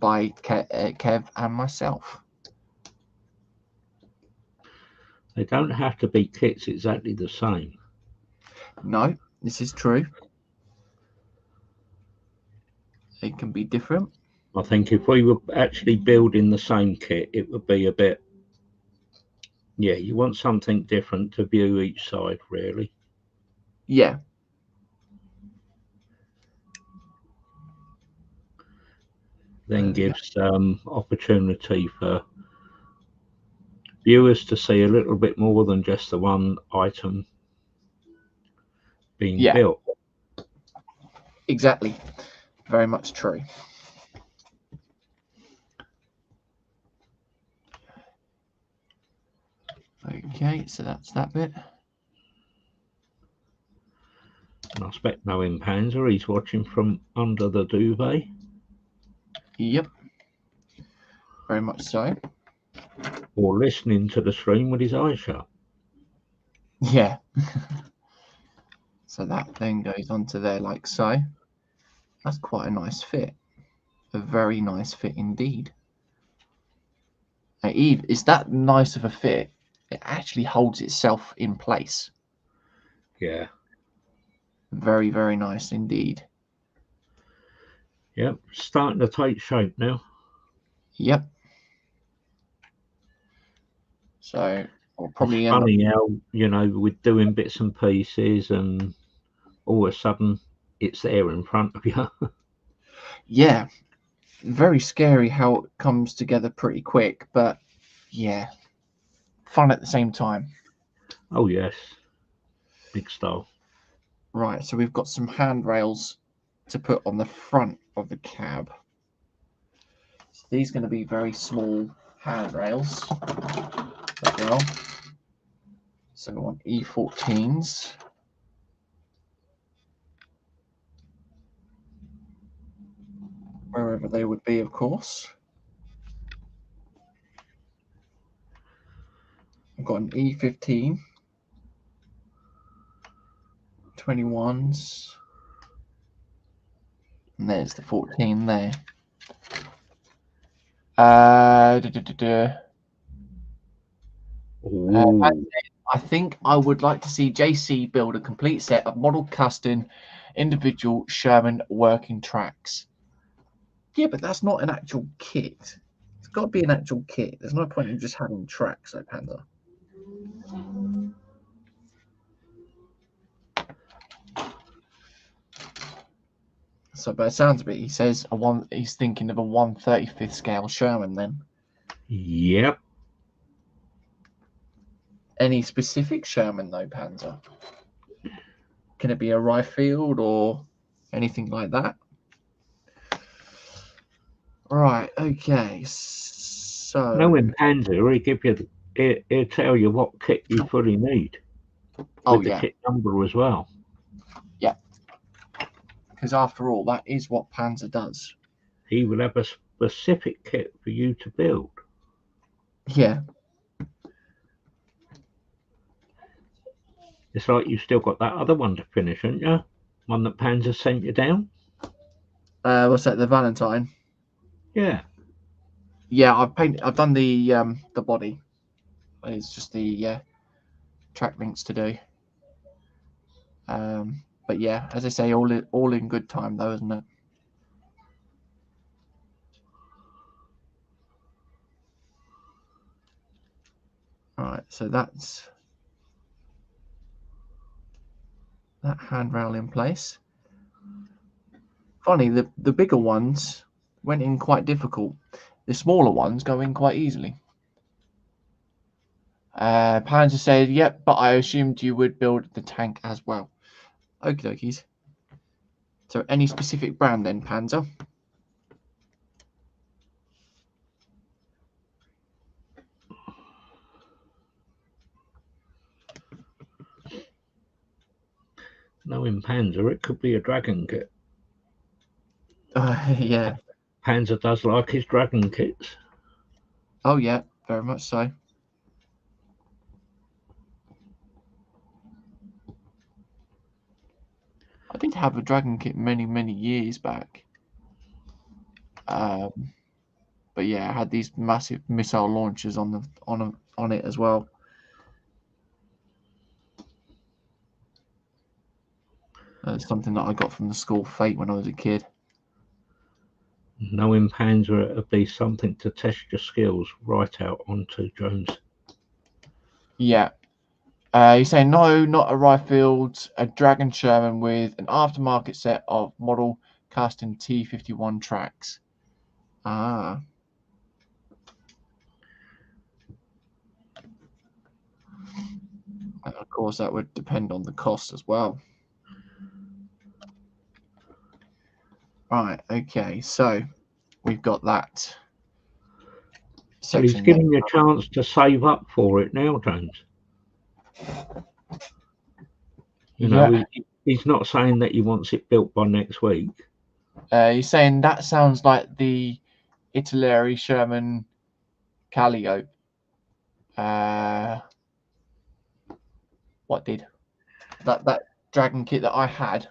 by Kev and myself? They don't have to be kits exactly the same. No, this is true. They can be different. I think if we were actually building the same kit, it would be a bit. Yeah, you want something different to view each side, really. Yeah. Then gives opportunity for viewers to see a little bit more than just the one item being built. Exactly. Very much true. Okay, so that's that bit. And I expect knowing Panzer, he's watching from under the duvet. Yep. Very much so. Or listening to the stream with his eyes shut. Yeah. So that then goes onto there like so. That's quite a nice fit. A very nice fit indeed. Now, Eve, is that nice of a fit? It actually holds itself in place. Yeah. Very, very nice indeed. Yep, starting to take shape now. Yep. So we'll probably it's funny how, we're doing bits and pieces and all of a sudden it's there in front of you. Yeah. Very scary how it comes together pretty quick, but yeah, fun at the same time. Oh yes, big style. Right, so we've got some handrails to put on the front of the cab. So these are going to be very small handrails as well. So we want E14s. Wherever they would be, of course. I've got an E15, 21s, and there's the 14 there. I think I would like to see JC build a complete set of model custom individual Sherman working tracks. Yeah, but that's not an actual kit. It's got to be an actual kit. There's no point in just having tracks, like Panda. So, by the sounds of it, he says he's thinking of a 1/35th scale Sherman then. Yep. Any specific Sherman though, Panzer? Can it be a Riffield or anything like that? Right. Okay. So. Knowing Panzer, he'll tell you what kit you fully need. Oh with the kit number as well. Yeah. Because after all, that is what Panzer does. He will have a specific kit for you to build. Yeah. It's like you've still got that other one to finish, haven't you? One that Panzer sent you down. What's that? The Valentine. Yeah. Yeah, I've done the body. It's just the track links to do. But yeah, as I say, all in good time though, isn't it? All right, so that's that handrail in place. Funny, the bigger ones went in quite difficult. The smaller ones go in quite easily. Panzer said, "Yep, but I assumed you would build the tank as well." Okie dokies. So, any specific brand then, Panzer? Knowing Panzer, it could be a Dragon kit. Yeah. Panzer does like his Dragon kits. Oh yeah, very much so. I did have a Dragon kit many years back. But yeah, I had these massive missile launchers on it as well. It's something that I got from the school fete when I was a kid. Knowing Panzer, it would be something to test your skills right out onto, Jones. Yeah. You're saying no, not a Riffield, a Dragon Sherman with an aftermarket set of model casting T51 tracks. Ah. And of course, that would depend on the cost as well. Right, okay, so we've got that Well, he's section giving there. you a chance to save up for it now, Jones. You know, he's not saying that he wants it built by next week. You're saying that sounds like the Italeri Sherman Calliope. What did that Dragon kit that I had?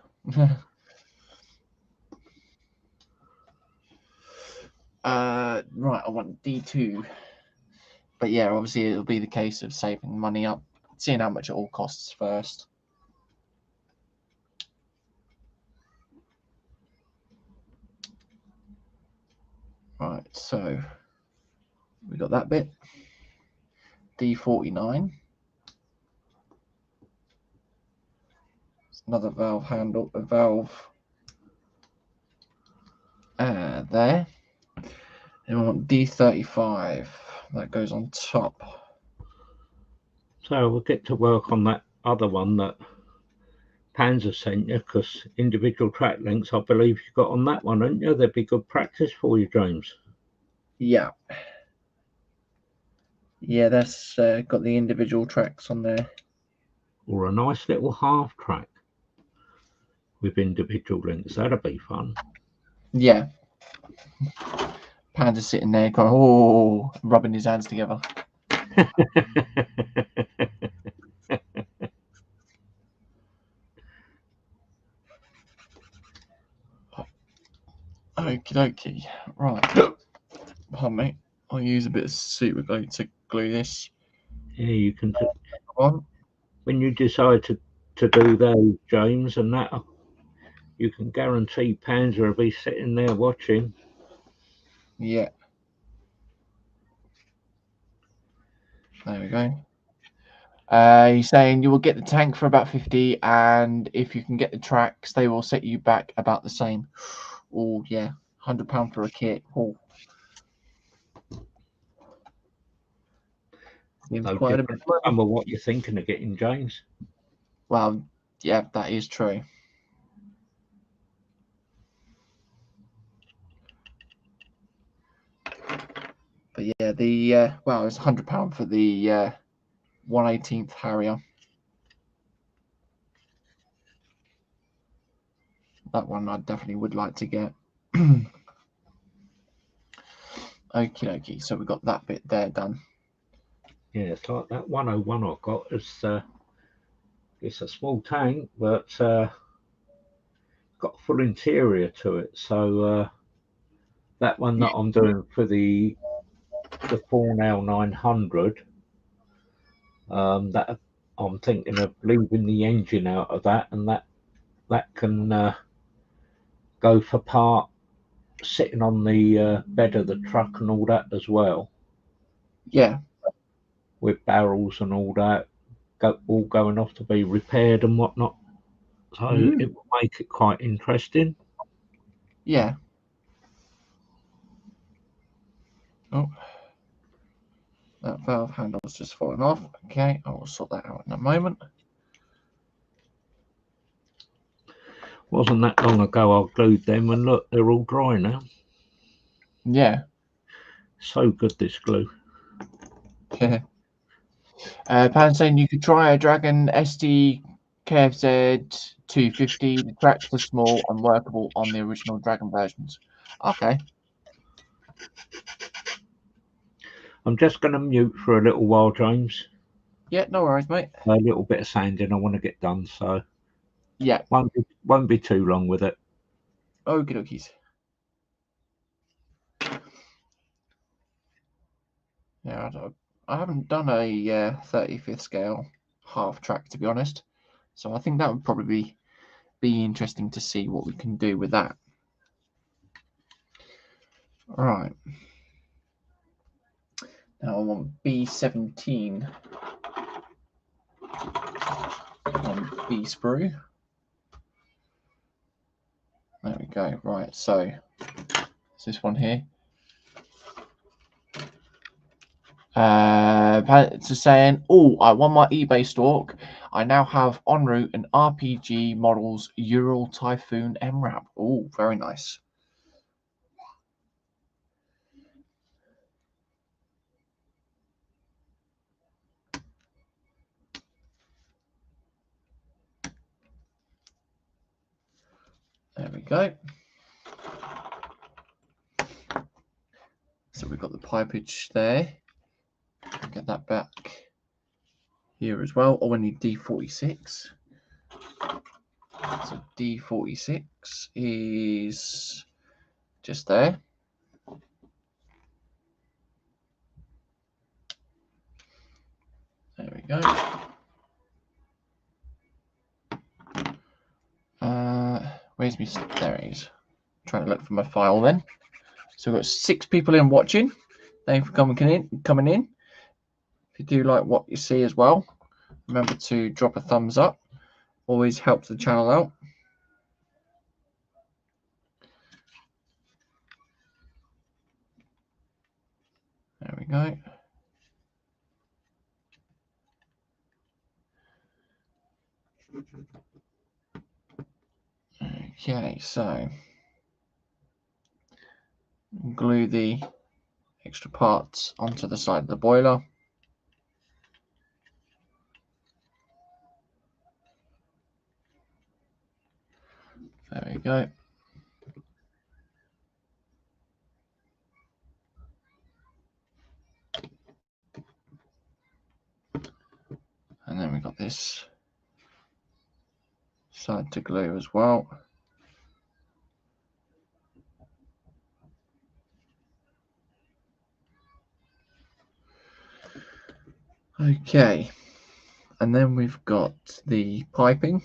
Right, I want D2. But yeah, obviously it'll be the case of saving money up, seeing how much it all costs first. Right, so we got that bit. D49. It's another valve handle, a valve there. And we want D35. that goes on top. So we'll get to work on that other one that Panzer sent you, because individual track links, I believe you got on that one, haven't you? They'd be good practice for you, James. Yeah. Yeah, that's got the individual tracks on there. Or a nice little half track with individual links. That'd be fun. Yeah. Panda's sitting there going, oh, rubbing his hands together. Okie dokie. Right. Pardon me. I'll use a bit of super glue to glue this Yeah, you can. on. When you decide to do those, James, and that, you can guarantee Panzer will be sitting there watching. Yeah. There we go. He's saying you will get the tank for about 50, and if you can get the tracks, they will set you back about the same. Oh yeah, £100 for a kit. Oh, seems No quite a different bit. to some of what you're thinking of getting, James. Well, yeah, that is true. But yeah, the well, it's £100 for the 1/18th Harrier. That one I definitely would like to get. Okie dokie. So we got that bit there done. Yeah, it's like that 101 I got. It's a small tank, but got a full interior to it. So that one that I'm doing for the Fornell 900, that I'm thinking of leaving the engine out of that, and that can go for part sitting on the bed of the truck and all that as well. Yeah. With barrels and all that, all going off to be repaired and whatnot. So it will make it quite interesting. Yeah. Oh, that valve handle's just fallen off. Okay, I will sort that out in a moment. Wasn't that long ago I glued them, and look, they're all dry now. Yeah. So good, this glue. Yeah. Pan saying you could try a Dragon SD KFZ 250. The tracks are small and workable on the original Dragon versions. Okay. I'm just going to mute for a little while, James. Yeah, no worries, mate. A little bit of sanding I want to get done, so yeah, won't be too long with it. Okie dokies. Yeah, I haven't done a 35th scale half track, to be honest. So I think that would probably be interesting to see what we can do with that. Right. Now I want B17 on B sprue. There we go. Right, so it's this one here. It's saying, oh, I won my eBay stalk. I now have en route an RPG models Ural Typhoon MRAP. Oh, very nice. There we go. So we've got the pipage there. Get that back here as well. Oh, we need D46. So D46 is just there. There we go. Where's me? There it is. Trying to look for my file then. So we've got 6 people in watching. Thanks for coming in. If you do like what you see as well, remember to drop a thumbs up. Always helps the channel out. There we go. Okay, so glue the extra parts onto the side of the boiler. There we go. And then we've got this side to glue as well. Okay, and then we've got the piping.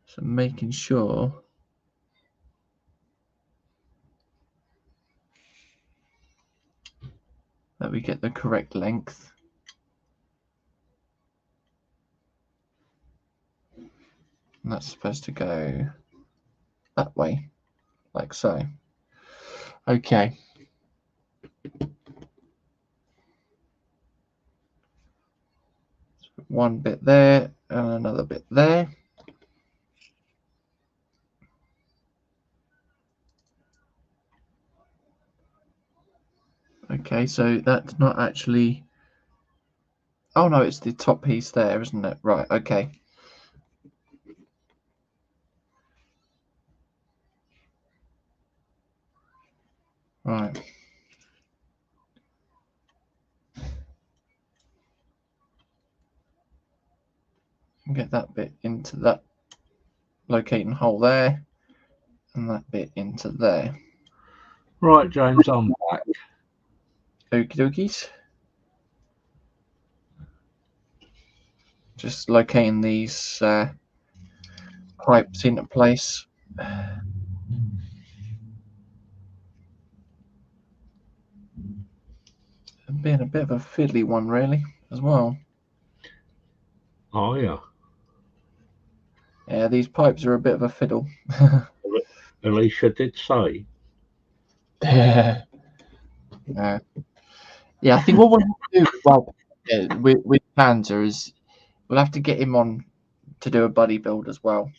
So making sure that we get the correct length. And that's supposed to go that way, like so. Okay. One bit there and another bit there. Okay, so that's not actually... Oh no, it's the top piece there, isn't it? Right, okay. Right. Get that bit into that locating hole there, and that bit into there. Right, James, I'm back. Okie dokies. Just locating these pipes into place. Being a bit of a fiddly one, really, as well. Oh, yeah. Yeah, these pipes are a bit of a fiddle. Alicia did say. Yeah. Yeah, I think what we'll do with Panzer is we'll have to get him on to do a buddy build as well.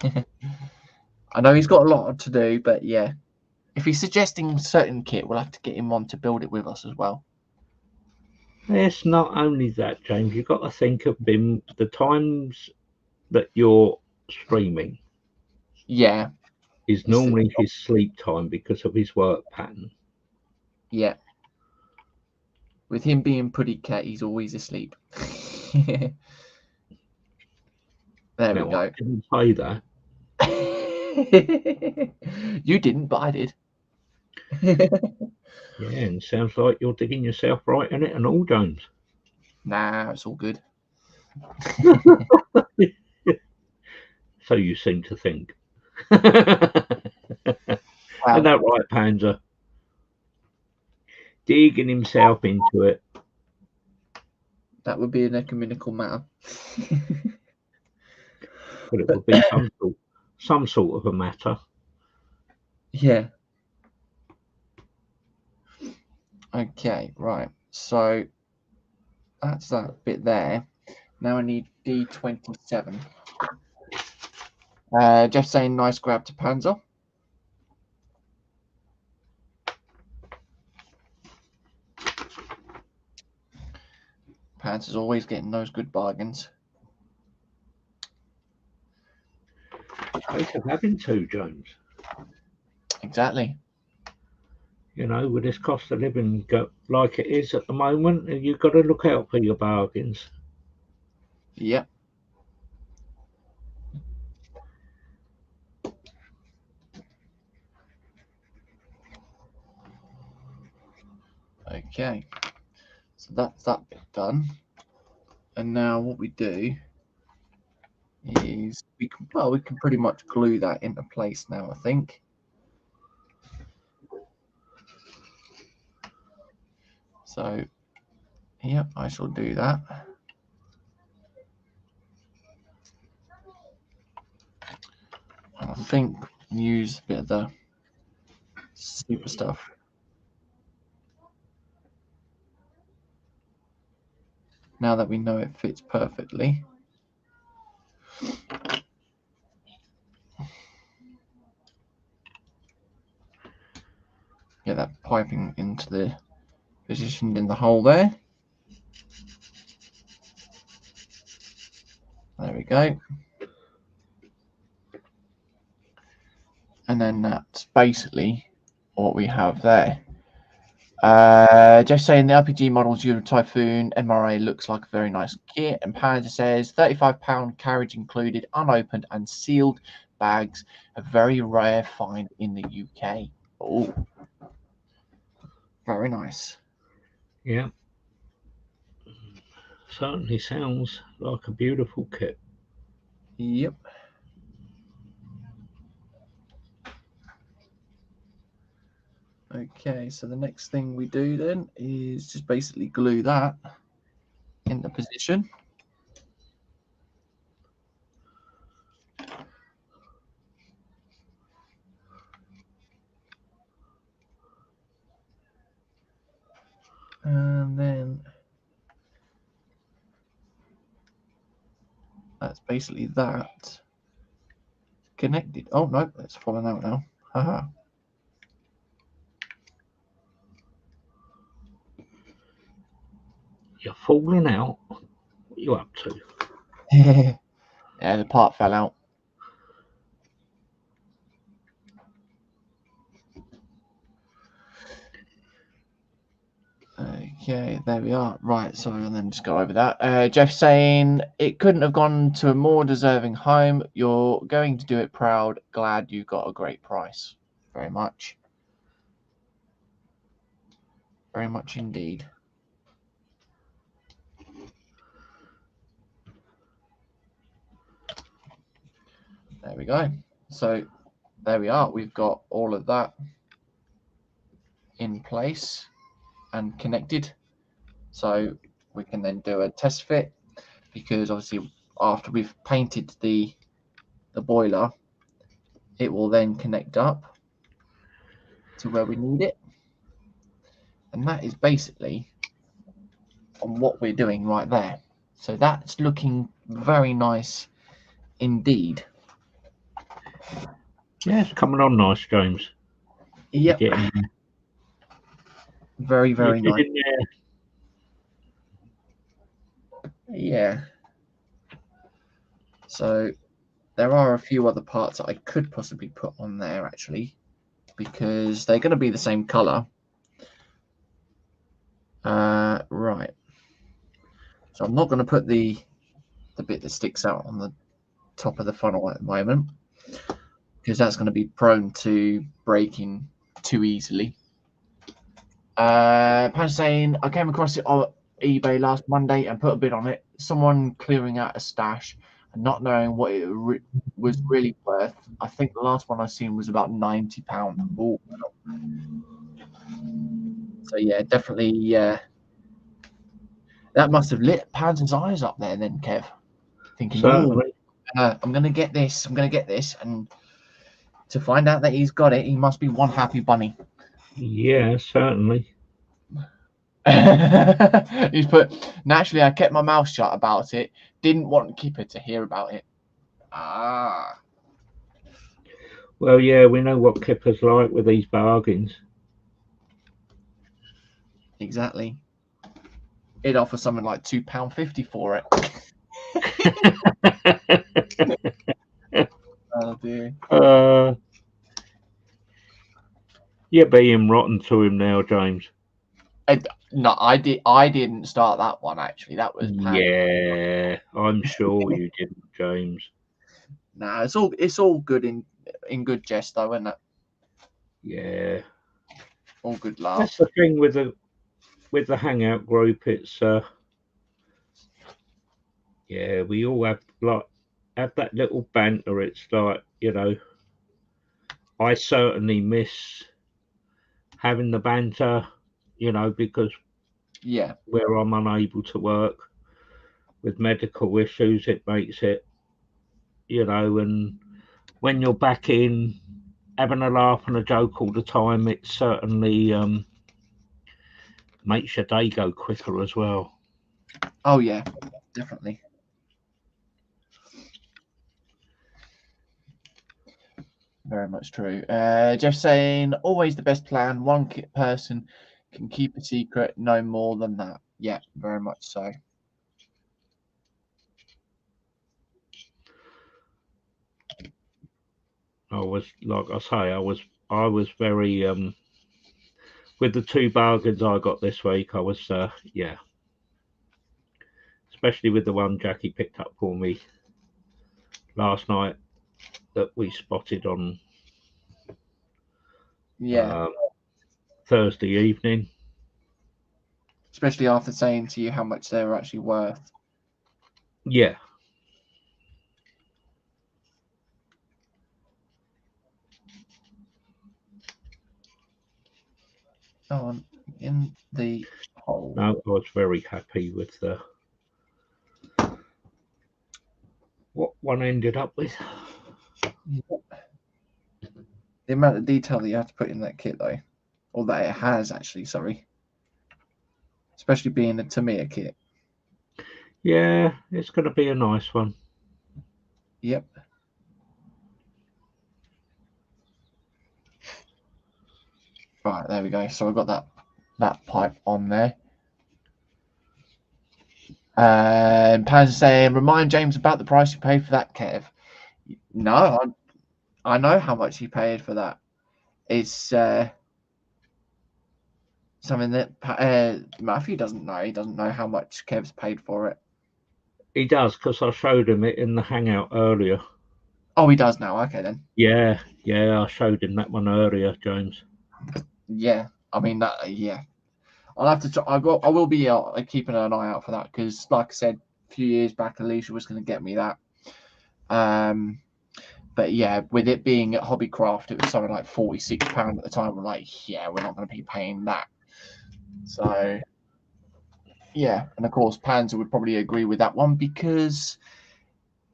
I know he's got a lot to do, but yeah, if he's suggesting certain kit, we'll have to get him on to build it with us as well. It's not only that, James. You've got to think of him the times that you're streaming. Yeah. Is normally his sleep time because of his work pattern. Yeah. With him being pretty cat, he's always asleep. There we go. I didn't say that. You didn't, but I did. Yeah, and sounds like you're digging yourself right in it and all, James. Nah, it's all good. So you seem to think. Wow. Isn't that right, Panzer? Digging himself into it. That would be an ecumenical matter. But it would be some sort of a matter. Yeah. Okay, right. So that's that bit there. Now I need D27. Jeff saying nice grab to Panzer. Panzer's always getting those good bargains. Case of having two, James. Exactly. You know, with this cost of living like it is at the moment, you've got to look out for your bargains. Yep. Okay. So that's that bit done. And now what we do is we can pretty much glue that into place now, I think. So, yep, I shall do that. And I think use a bit of the super stuff. now that we know it fits perfectly. Get that piping into the position in the hole there. There we go. And then that's basically what we have there. Just saying the RPG models Euro Typhoon MRA looks like a very nice kit. And Panzer says £35 carriage included, unopened and sealed bags, a very rare find in the UK. Oh, very nice. Yeah. Certainly sounds like a beautiful kit. Yep. Okay, so the next thing we do then is just basically glue that in the position. And then that's basically that connected. Oh no, it's fallen out now. Haha. You're falling out. What are you up to? Yeah, the part fell out. Okay, there we are. Right, so and then just go over that. Jeff saying it couldn't have gone to a more deserving home. You're going to do it proud. Glad you got a great price. Very much. Very much indeed. There we go. So there we are. We've got all of that in place and connected. So we can then do a test fit, because obviously after we've painted the boiler, it will then connect up to where we need it. And that is basically on what we're doing right there. So that's looking very nice indeed. Yeah, it's coming on nice, James. Yep. Very, very nice. Yeah. So there are a few other parts that I could possibly put on there actually, because they're going to be the same color. Right. So I'm not going to put the bit that sticks out on the top of the funnel at the moment, because that's going to be prone to breaking too easily. Pan saying I came across it on eBay last Monday and put a bid on it. Someone clearing out a stash and not knowing what it was really worth. I think the last one I seen was about £90. Ooh. So yeah, definitely. That must have lit Pan's eyes up there then, Kev. Thinking, I'm going to get this. I'm going to get this. And to find out that he's got it, he must be one happy bunny. Yeah, certainly. He's put, naturally, I kept my mouth shut about it. Didn't want Kipper to hear about it. Ah. Well, yeah, we know what Kipper's like with these bargains. Exactly. He'd offer something like £2.50 for it. Oh dear. You're being rotten to him now, James. No, I didn't start that one actually. That was Pan. Yeah, I'm sure you didn't, James. Nah, it's all good in good jest though, isn't it? Yeah. All good laugh. That's the thing with the hangout group. It's yeah, we all have that little banter. It's like, you know, I certainly miss having the banter, you know, because yeah, where I'm unable to work with medical issues, it makes it, you know, and when you're back in having a laugh and a joke all the time, it certainly makes your day go quicker as well. Oh yeah, definitely. Very much true. Jeff saying, always the best plan. One person can keep a secret, no more than that. Yeah, very much so. I was, like I say, I was very with the 2 bargains I got this week. I was yeah, especially with the one Jackie picked up for me last night that we spotted on Yeah, Thursday evening. especially after saying to you how much they were actually worth. Yeah. Oh, in the hole. No, I was very happy with what one ended up with. The amount of detail that you have to put in that kit, though, or that it has actually. Sorry, especially being a Tamiya kit. Yeah, it's going to be a nice one. Yep. Right, there we go. So I've got that pipe on there. Paz is saying, remind James about the price you paid for that, Kev. No, I know how much he paid for that. It's something that Matthew doesn't know. He doesn't know how much Kev's paid for it. He does, because I showed him it in the hangout earlier. Oh, he does now. Okay, then. Yeah, I showed him that one earlier, James. Yeah, I mean that. Yeah, I'll have to. I will be keeping an eye out for that because, like I said, a few years back, Alicia was going to get me that. But yeah, with it being at Hobbycraft, it was something like £46 at the time. We're like, yeah, we're not going to be paying that. So yeah, and of course, Panzer would probably agree with that one because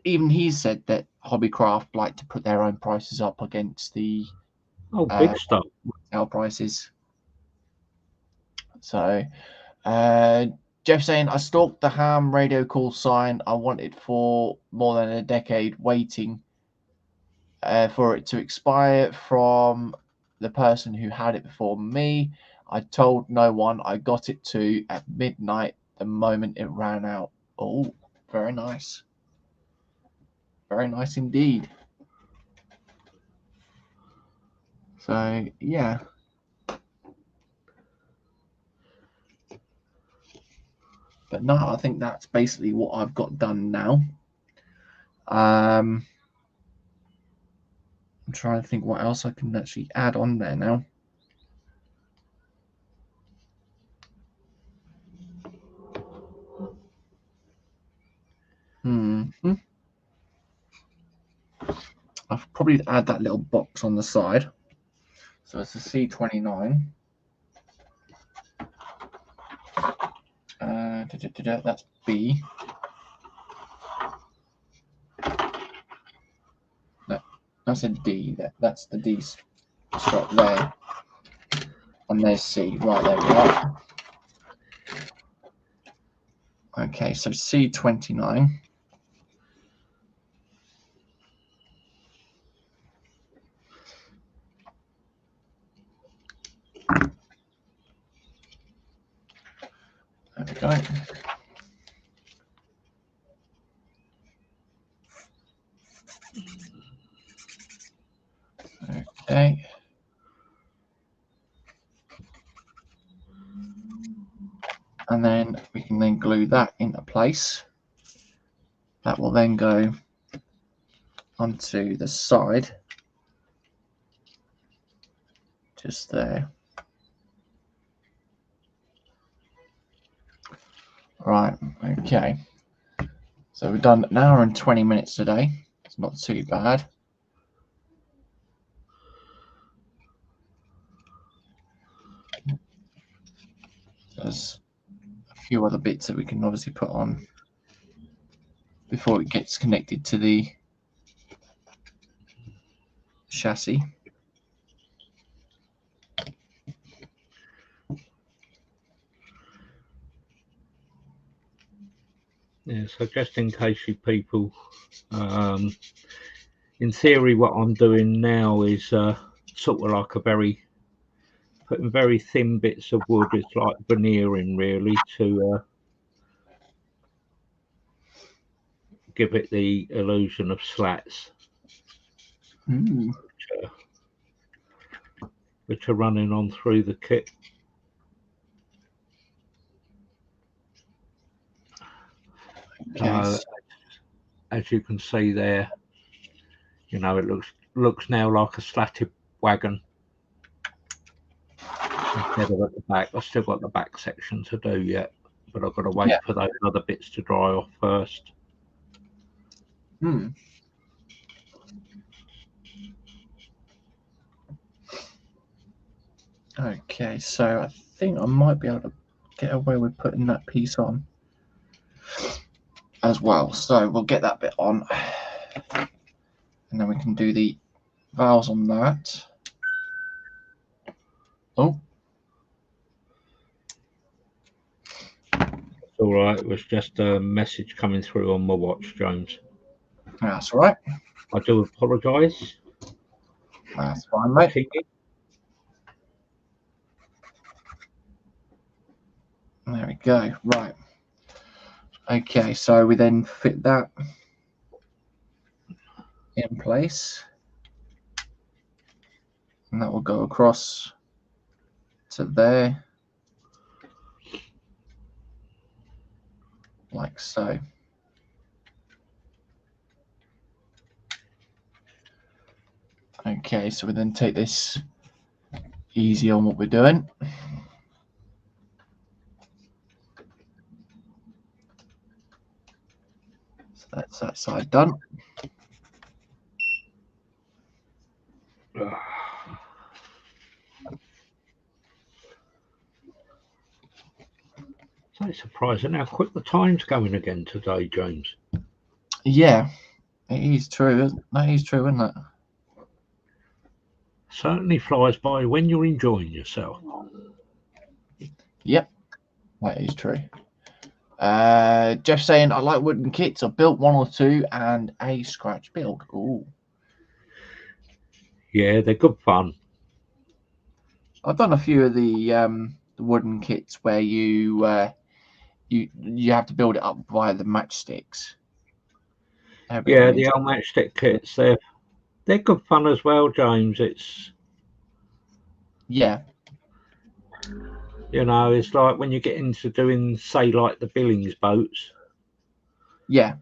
even he said that Hobbycraft like to put their own prices up against the big stuff. retail prices. So Jeff saying, I stalked the ham radio call sign I wanted for more than a decade, waiting for it to expire from the person who had it before me. I told no one. I got it to at midnight the moment it ran out. Oh, very nice. Very nice indeed. So, yeah. But no, I think that's basically what I've got done now. I'm trying to think what else I can actually add on there now. I'll probably add that little box on the side. So it's a C29. That's B. No, that's a D. That's the D strap there. And there's C. Right, there we are. Okay, so C29. There we go. Okay. And then we can then glue that into place. That will then go onto the side. Just there. Right, okay. So we've done an hour and 20 minutes today. It's not too bad. There's a few other bits that we can obviously put on before it gets connected to the chassis. Yeah, so just in case you people, in theory, what I'm doing now is sort of like putting very thin bits of wood. It's like veneering, really, to give it the illusion of slats, which are running on through the kit. Okay. As you can see there, you know, it looks now like a slatted wagon instead of at the back. I've still got the back section to do yet, but I've got to wait for those other bits to dry off first. Okay, so I think I might be able to get away with putting that piece on as well. So we'll get that bit on, and then we can do the valves on that. Oh. It's all right. It was just a message coming through on my watch, James. That's all right. I do apologise. That's fine, mate. There we go. Right. Okay, so we then fit that in place, and that will go across to there, like so. Okay, so we then take this easy on what we're doing. So that's that side done. So it's surprising how quick the time's going again today, James. Yeah, it is true. That is true, isn't it? Certainly flies by when you're enjoying yourself. Yep, that is true. Jeff saying, I like wooden kits. I built one or two and a scratch build. Ooh. Yeah, they're good fun. I've done a few of the wooden kits where you have to build it up via the matchsticks. Yeah, the old matchstick kits, they're good fun as well, James. It's you know, it's like when you get into doing, say, like the Billings boats. Yeah.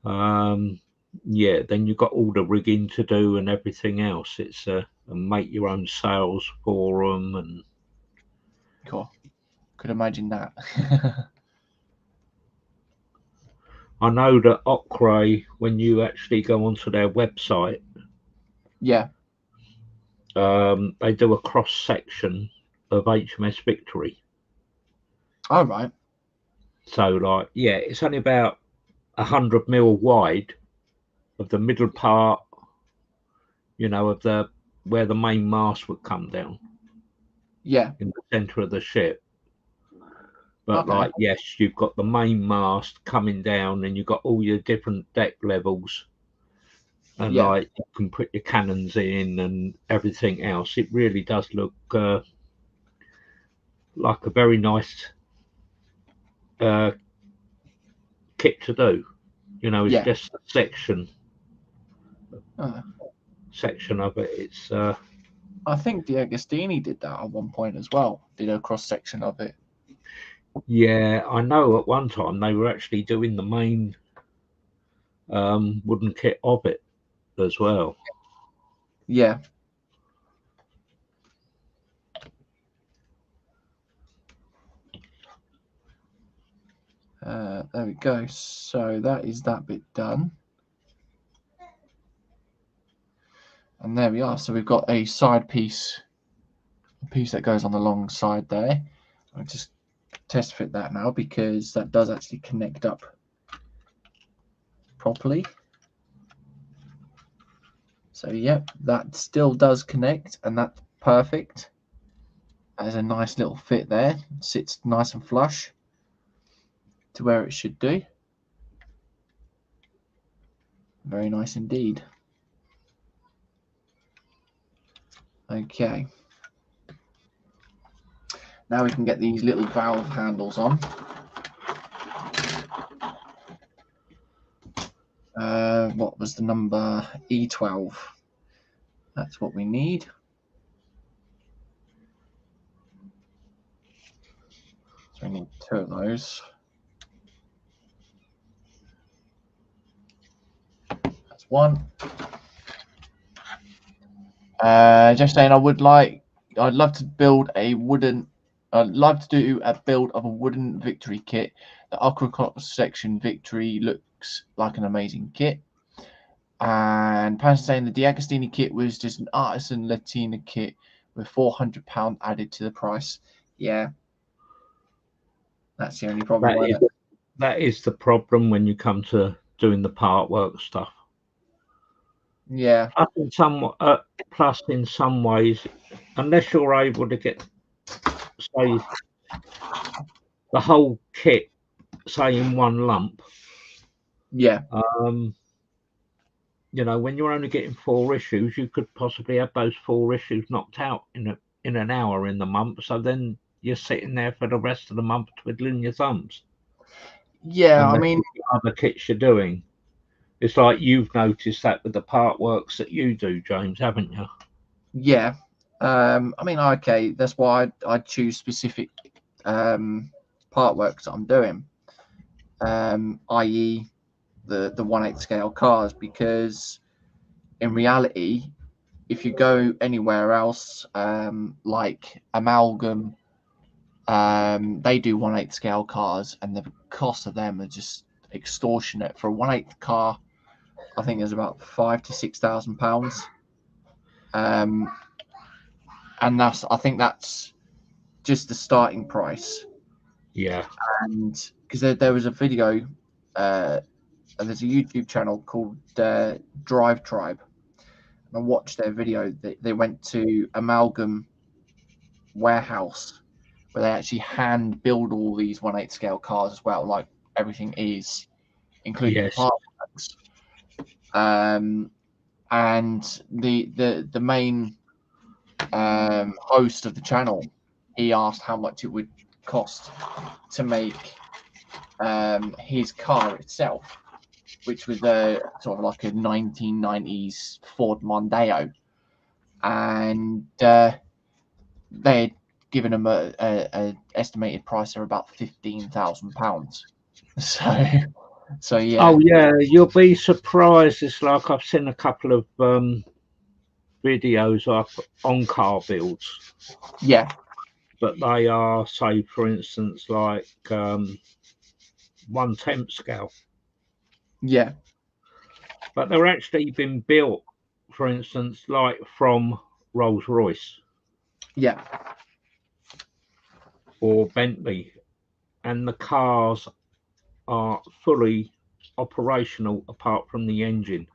Yeah, then you've got all the rigging to do and everything else. It's and make your own sails for them and. Cool. Could imagine that. I know that Occre, when you actually go onto their website, yeah, they do a cross section of HMS Victory. All right. So, like, yeah, it's only about 100 mil wide of the middle part, you know, of where the main mast would come down. Yeah. In the centre of the ship. But like, yes, you've got the main mast coming down, and you've got all your different deck levels, and like you can put your cannons in and everything else. It really does look like a very nice kit to do. You know, it's just a section of it. It's. I think the Agostini did that at one point as well. Did a cross section of it. Yeah, I know at one time they were actually doing the main wooden kit of it as well. Yeah. There we go. So that is that bit done. And there we are. So we've got a side piece, a piece that goes on the long side there. I'll just test fit that now because that does actually connect up properly. So yep, that still does connect, and that's perfect. There's a nice little fit there. Sits nice and flush to where it should do. Very nice indeed. Okay. Now we can get these little valve handles on. What was the number? E12. That's what we need. So we need 2 of those. That's 1. Just saying, I'd love to build a wooden. I'd love to do a build of a wooden victory kit. The Occre section victory looks like an amazing kit. And Pan's saying the D'Agostini kit was just an artisan Latina kit with £400 added to the price. Yeah, that's the only problem. That is the problem when you come to doing the part work stuff. Yeah. Plus, in some ways, unless you're able to get, say, the whole kit, say, in one lump. Yeah. You know, when you're only getting 4 issues, you could possibly have those 4 issues knocked out in an hour in the month. So then you're sitting there for the rest of the month twiddling your thumbs. Yeah, I mean, other kits you're doing. It's like you've noticed that with the part works that you do, James, haven't you? Yeah. I mean, okay, that's why I choose specific part works that I'm doing, i.e. the 1/8 scale cars, because in reality, if you go anywhere else, like Amalgam, they do 1/8 scale cars, and the cost of them are just extortionate. For a 1/8 car, I think it's about £5,000 to £6,000. And I think that's just the starting price. Yeah. And because there was a video, and there's a YouTube channel called Drive Tribe, and I watched their video. They went to Amalgam warehouse where they actually hand build all these 1/8 scale cars as well, like everything is, including the part works. And the main host of the channel, he asked how much it would cost to make his car itself, which was a sort of like a 1990s Ford Mondeo, and they had given him a estimated price of about £15,000. So yeah. Oh yeah, you'll be surprised. It's like I've seen a couple of videos up on car builds. Yeah. But they are, say, for instance, like 1/10 scale. Yeah. But they're actually been built, for instance, like from Rolls-Royce. Yeah. Or Bentley, and the cars are fully operational apart from the engine.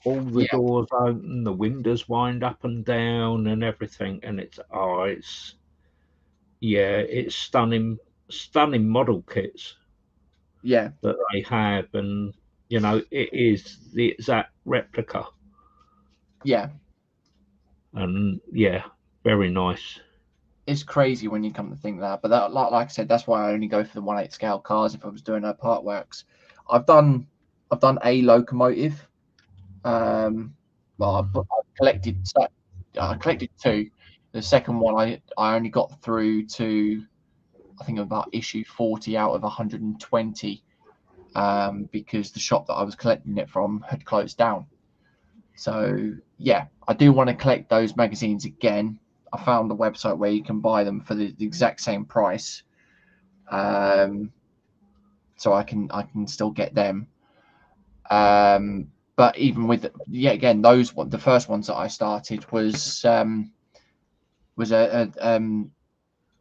All the doors open, the windows wind up and down and everything, and it's stunning model kits. Yeah. That they have, and you know, it is the exact replica. Yeah. And yeah, very nice. It's crazy when you come to think that, but that, like I said, that's why I only go for the 1/8 scale cars if I was doing a part works. I've done a locomotive. Well, I collected 2. The second one I only got through to, I think, about issue 40 out of 120, because the shop that I was collecting it from had closed down. So yeah, I do want to collect those magazines again. I found a website where you can buy them for the exact same price, so I can still get them. But even with again, the first ones that I started was a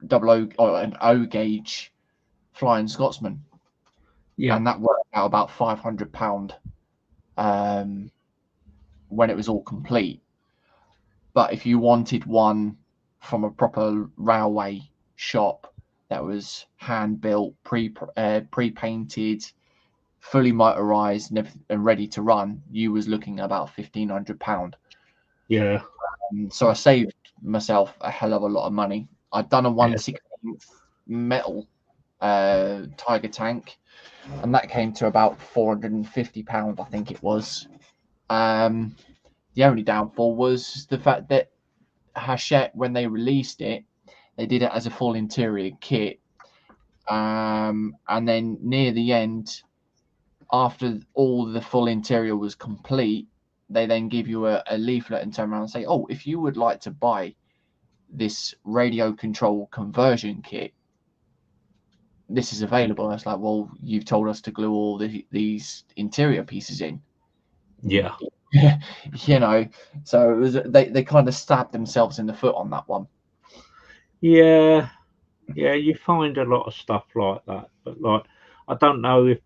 double O or an O gauge Flying Scotsman, and that worked out about £500 when it was all complete. But if you wanted one from a proper railway shop that was hand built, pre-painted, fully motorized and ready to run, you was looking at about £1,500. Yeah. So I saved myself a hell of a lot of money. I'd done a 1/16 metal Tiger tank, and that came to about £450, I think it was. The only downfall was the fact that Hachette, when they released it, they did it as a full interior kit. And then near the end, after all the full interior was complete, they then give you a leaflet and turn around and say, oh, if you would like to buy this radio control conversion kit, this is available. And it's like, well, you've told us to glue all these interior pieces in. Yeah. You know, so it was, they kind of stabbed themselves in the foot on that one. Yeah. Yeah, you find a lot of stuff like that, but like, I don't know if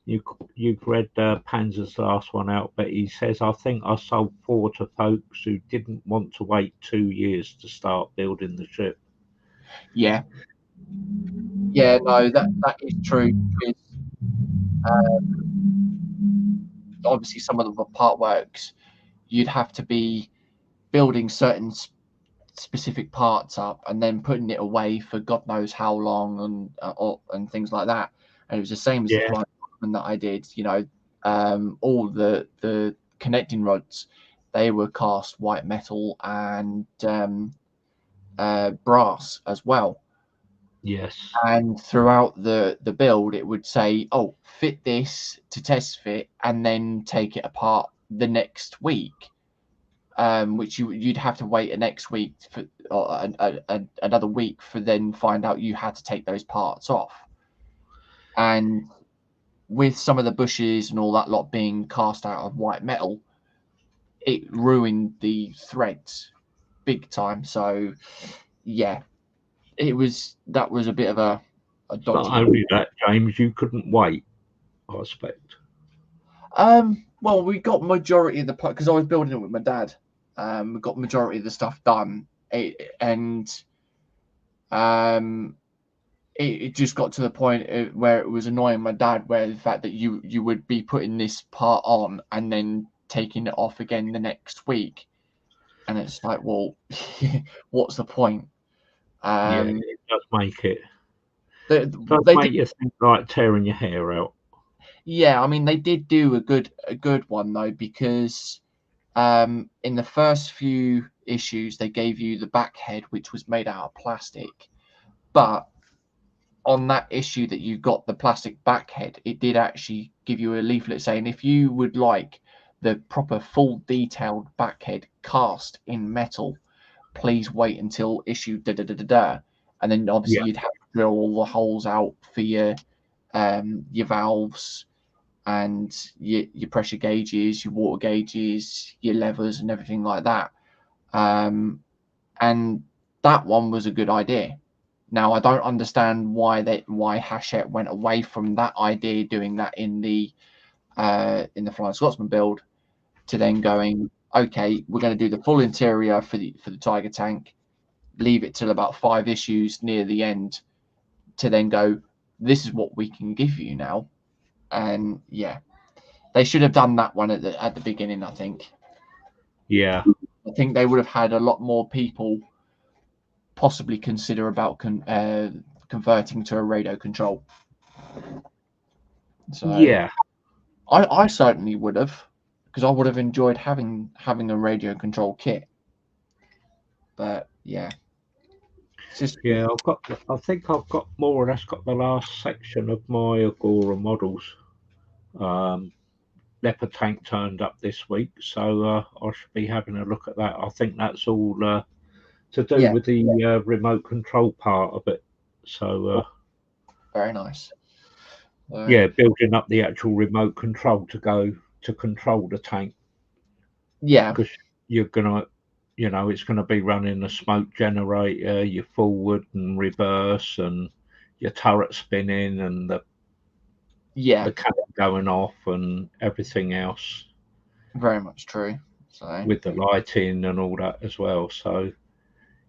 you've read Panzer's last one out, but he says, I think I sold 4 to folks who didn't want to wait 2 years to start building the ship. Yeah, no, that is true. Because, obviously, some of the part works, you'd have to be building certain specific parts up and then putting it away for God knows how long, and things like that. And it was the same as the flying one that I did. You know, all the connecting rods, they were cast white metal and brass as well. Yes. And throughout the build, it would say, "Oh, fit this to test fit, and then take it apart the next week." Which you'd have to wait a next week for, or another week for then find out you had to take those parts off. And with some of the bushes and all that lot being cast out of white metal, it ruined the threads big time. So yeah, that was a bit of a dodgy. Not only that, James, you couldn't wait, I expect. Well, we got majority of the part because I was building it with my dad. We got majority of the stuff done, and it just got to the point where it was annoying my dad, where the fact that you would be putting this part on and then taking it off again the next week, and it's like, well, what's the point? Yeah, it does make it. They Make you think like tearing your hair out. Yeah, I mean, they did do a good one though, because in the first few issues they gave you the back head, which was made out of plastic, but on that issue that you got the plastic back head, it did actually give you a leaflet saying if you would like the proper full detailed back head cast in metal, please wait until issue da da da da da. And then obviously you'd have to drill all the holes out for your valves and your pressure gauges, your water gauges, your levers, and everything like that. And that one was a good idea. Now I don't understand why Hachette went away from that idea, doing that in the Flying Scotsman build, to then going, okay, we're going to do the full interior for the Tiger tank, leave it till about 5 issues near the end, to then go, this is what we can give you now. And yeah, they should have done that one at the beginning, I think. Yeah. I think they would have had a lot more people possibly consider about converting to a radio control. So yeah, I certainly would have, because I would have enjoyed having a radio control kit. But yeah, it's just I think I've got more or less got the last section of my Occre models. Leopard tank turned up this week, so I should be having a look at that. I think that's all to do with the remote control part of it. So very nice. Building up the actual remote control to control the tank. Yeah, because you're gonna, it's gonna be running a smoke generator, your forward and reverse, and your turret spinning, and the cannon going off, and everything else. Very much true. So with the lighting and all that as well. So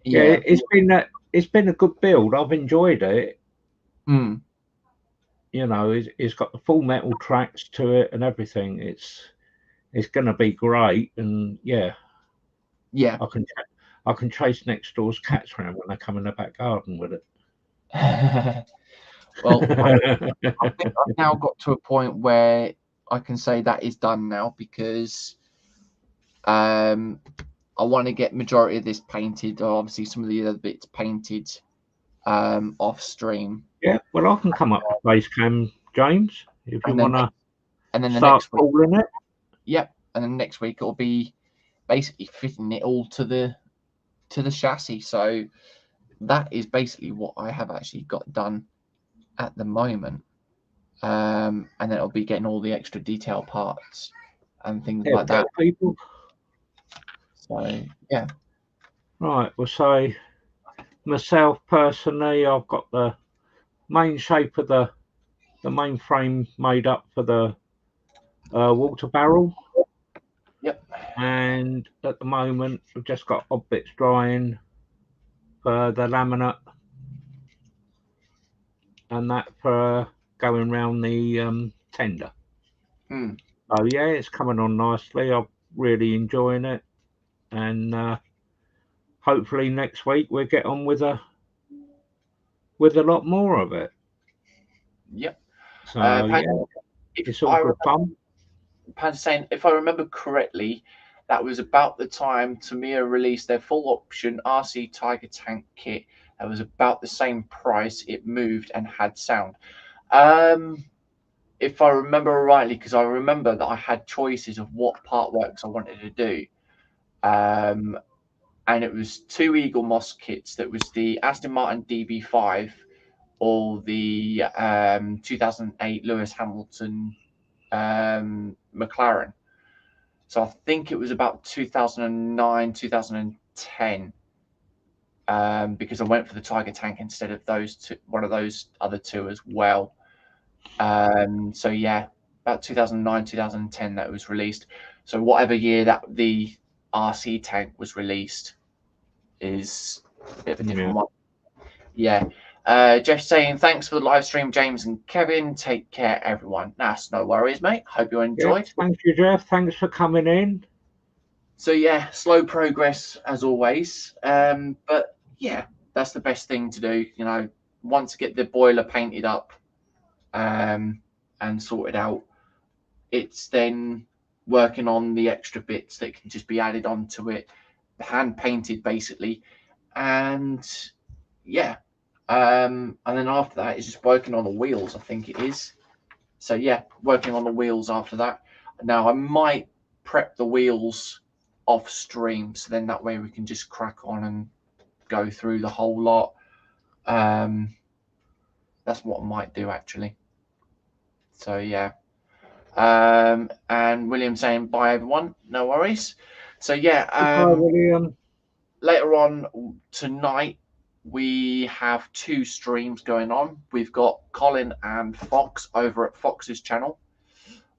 it's been a good build. I've enjoyed it. you know, it's got the full metal tracks to it and everything. It's going to be great, and yeah, Yeah. I can chase next door's cats around when they come in the back garden with it. Well, I think I've now got to a point where I can say that is done now, because I want to get majority of this painted, or obviously some of the other bits painted off stream. Yeah, well, I can come up with base cam, James, if you And then, want and then to the start next week, calling it. yep. And then next week it'll be basically fitting it all to the chassis. So that is basically what I have actually got done at the moment. And then it'll be getting all the extra detail parts and things like that. People. So yeah. Right. Well, say myself personally, I've got the main shape of the main frame made up for the water barrel. Yep. And at the moment, we've just got odd bits drying for the laminate, and that for going round the tender. So yeah, it's coming on nicely. I'm really enjoying it, and hopefully next week we'll get on with a lot more of it. Yep. So yeah, it's all good fun. Pan saying, if I remember correctly, that was about the time Tamiya released their full option RC Tiger tank kit. That was about the same price. It moved and had sound. If I remember rightly, because I remember that I had choices of what part works I wanted to do. And it was two Eagle Moss kits. That was the Aston Martin DB5 or the 2008 Lewis Hamilton McLaren. So I think it was about 2009, 2010, because I went for the Tiger tank instead of those two, one of those other two as well. So yeah, about 2009, 2010 that was released. So whatever year that the RC tank was released is a bit of a different one. Yeah. Jeff saying, thanks for the live stream, James and Kevin. Take care, everyone. That's no worries, mate. Hope you enjoyed. Yeah, thank you, Jeff. Thanks for coming in. So, yeah, slow progress as always. But, yeah, that's the best thing to do. You know, once you get the boiler painted up and sorted out, it's then working on the extra bits that can just be added onto it, hand painted basically. And, yeah. And then after that, it's just working on the wheels, I think it is. So yeah, working on the wheels after that. Now I might prep the wheels off stream, so then that way we can just crack on and go through the whole lot. That's what I might do actually. So yeah. And William saying bye everyone, no worries. So yeah, Bye, William. Later on tonight we have two streams going on. We've got Colin and Fox over at Fox's channel,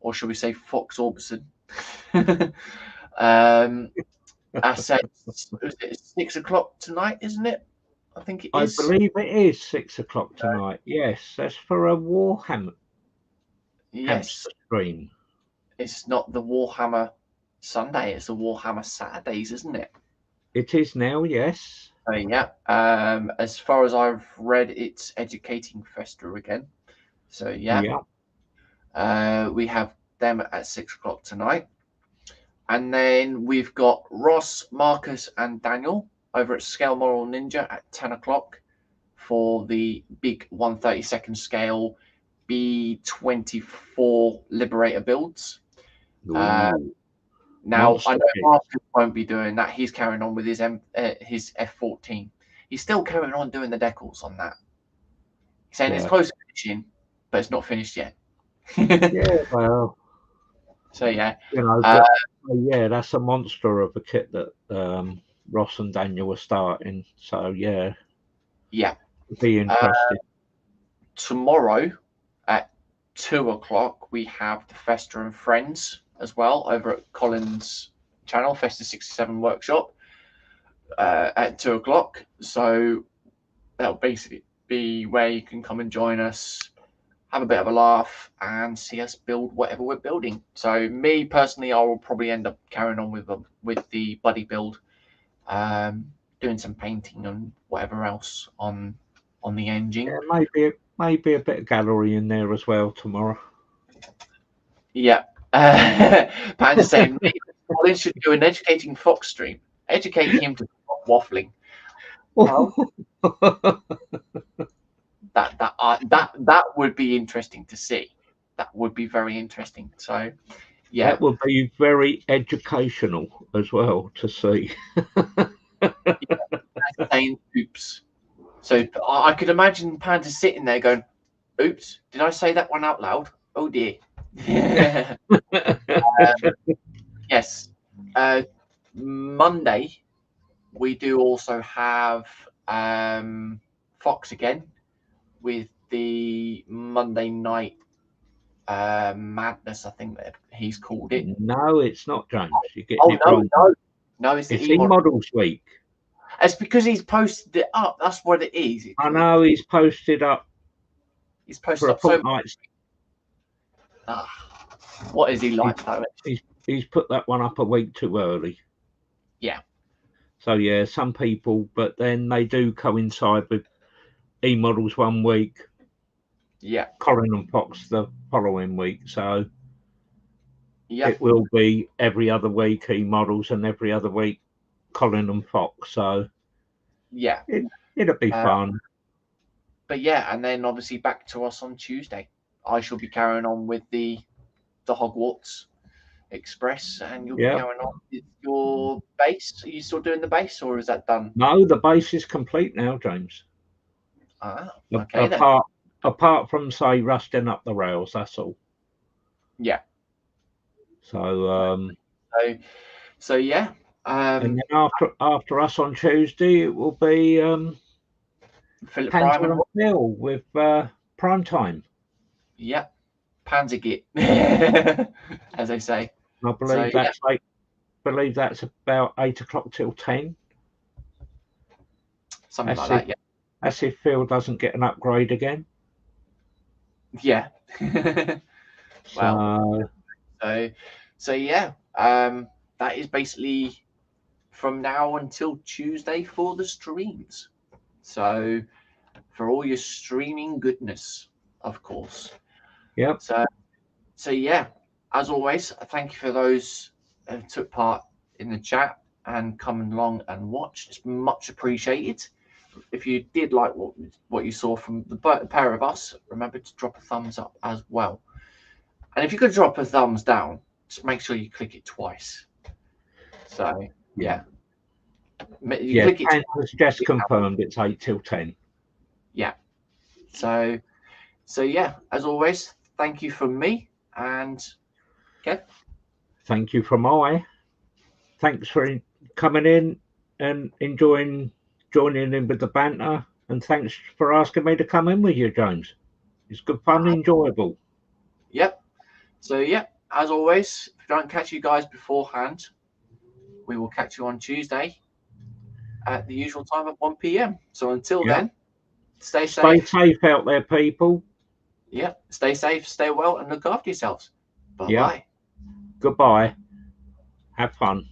or should we say Fox Orbison. I said, it's 6 o'clock tonight, isn't it? I think it is. I believe it is 6 o'clock tonight. Yes, that's for a Warhammer stream. It's not the Warhammer Sunday, it's the Warhammer Saturdays, isn't it? It is now, yes. Yeah. As far as I've read, it's Educating Festa again. So yeah. We have them at 6 o'clock tonight. And then we've got Ross, Marcus, and Daniel over at Scale Moral Ninja at 10 o'clock for the big 1/32 scale B24 Liberator builds. Now, I know Marcus won't be doing that. He's carrying on with his F14. He's still carrying on doing the decals on that. He's saying it's close to finishing, but it's not finished yet. Yeah, well. So, yeah. You know, yeah, that's a monster of a kit that Ross and Daniel were starting. So, yeah. Yeah. Be interested. Tomorrow at 2 o'clock, we have the Festa and Friends as well over at Colin's channel, Festa 67 Workshop, at 2 o'clock. So that'll basically be where you can come and join us, have a bit of a laugh, and see us build whatever we're building. So me personally, I will probably end up carrying on with the buddy build, doing some painting and whatever else on the engine. Yeah, maybe a bit of gallery in there as well tomorrow. Yeah. Pan's saying Colin should do an educating Fox stream. Educate him to stop waffling. Well, that would be interesting to see. That would be very interesting. So, yeah, that would be very educational as well to see. saying oops. So I could imagine Panda sitting there going, "Oops, did I say that one out loud? Oh dear." Yes. Monday, we do also have Fox again with the Monday night madness. I think that he's called it. No, it's not, James. You're getting it wrong. No, it's the E-Models week. It's because he's posted it up. That's what it is. I know he's posted up. He's posted up so much. What is he like, though? He's put that one up a week too early. Yeah. So yeah, some people, but then they do coincide with E-Models one week. Yeah. Colin and Fox the following week. So yeah, it will be every other week E-Models and every other week Colin and Fox. So yeah, it'll be fun. But yeah, and then obviously back to us on Tuesday. I shall be carrying on with the Hogwarts Express, and you'll be carrying on with your base. Are you still doing the base, or is that done? No, the base is complete now, James. Okay. Apart from, say, rusting up the rails, that's all. Yeah. So yeah. And then after us on Tuesday, it will be Philip Prime and Hill with Prime Time. Yep. Panzergit, as they say. I believe that's about 8 o'clock till 10. Something like that, yeah. That's if Phil doesn't get an upgrade again. Yeah. Well, so yeah. That is basically from now until Tuesday for the streams. So for all your streaming goodness, of course. Yep. So yeah, as always, thank you for those who took part in the chat and come along and watch. It's much appreciated. If you did like what you saw from the pair of us, remember to drop a thumbs up as well. And if you could drop a thumbs down, just make sure you click it twice. So yeah. Click it twice. Just confirmed it's 8 till 10. Yeah. So yeah, as always, thank you from me, and Kev. Thank you from I. Thanks for coming in and joining in with the banter, and thanks for asking me to come in with you, James. It's good fun and enjoyable. Yep. So yeah, as always, if I don't catch you guys beforehand, we will catch you on Tuesday at the usual time at 1 p.m. So until then, stay safe. Stay safe out there, people. Yeah, stay safe, stay well, and look after yourselves. Bye-bye. Goodbye. Have fun.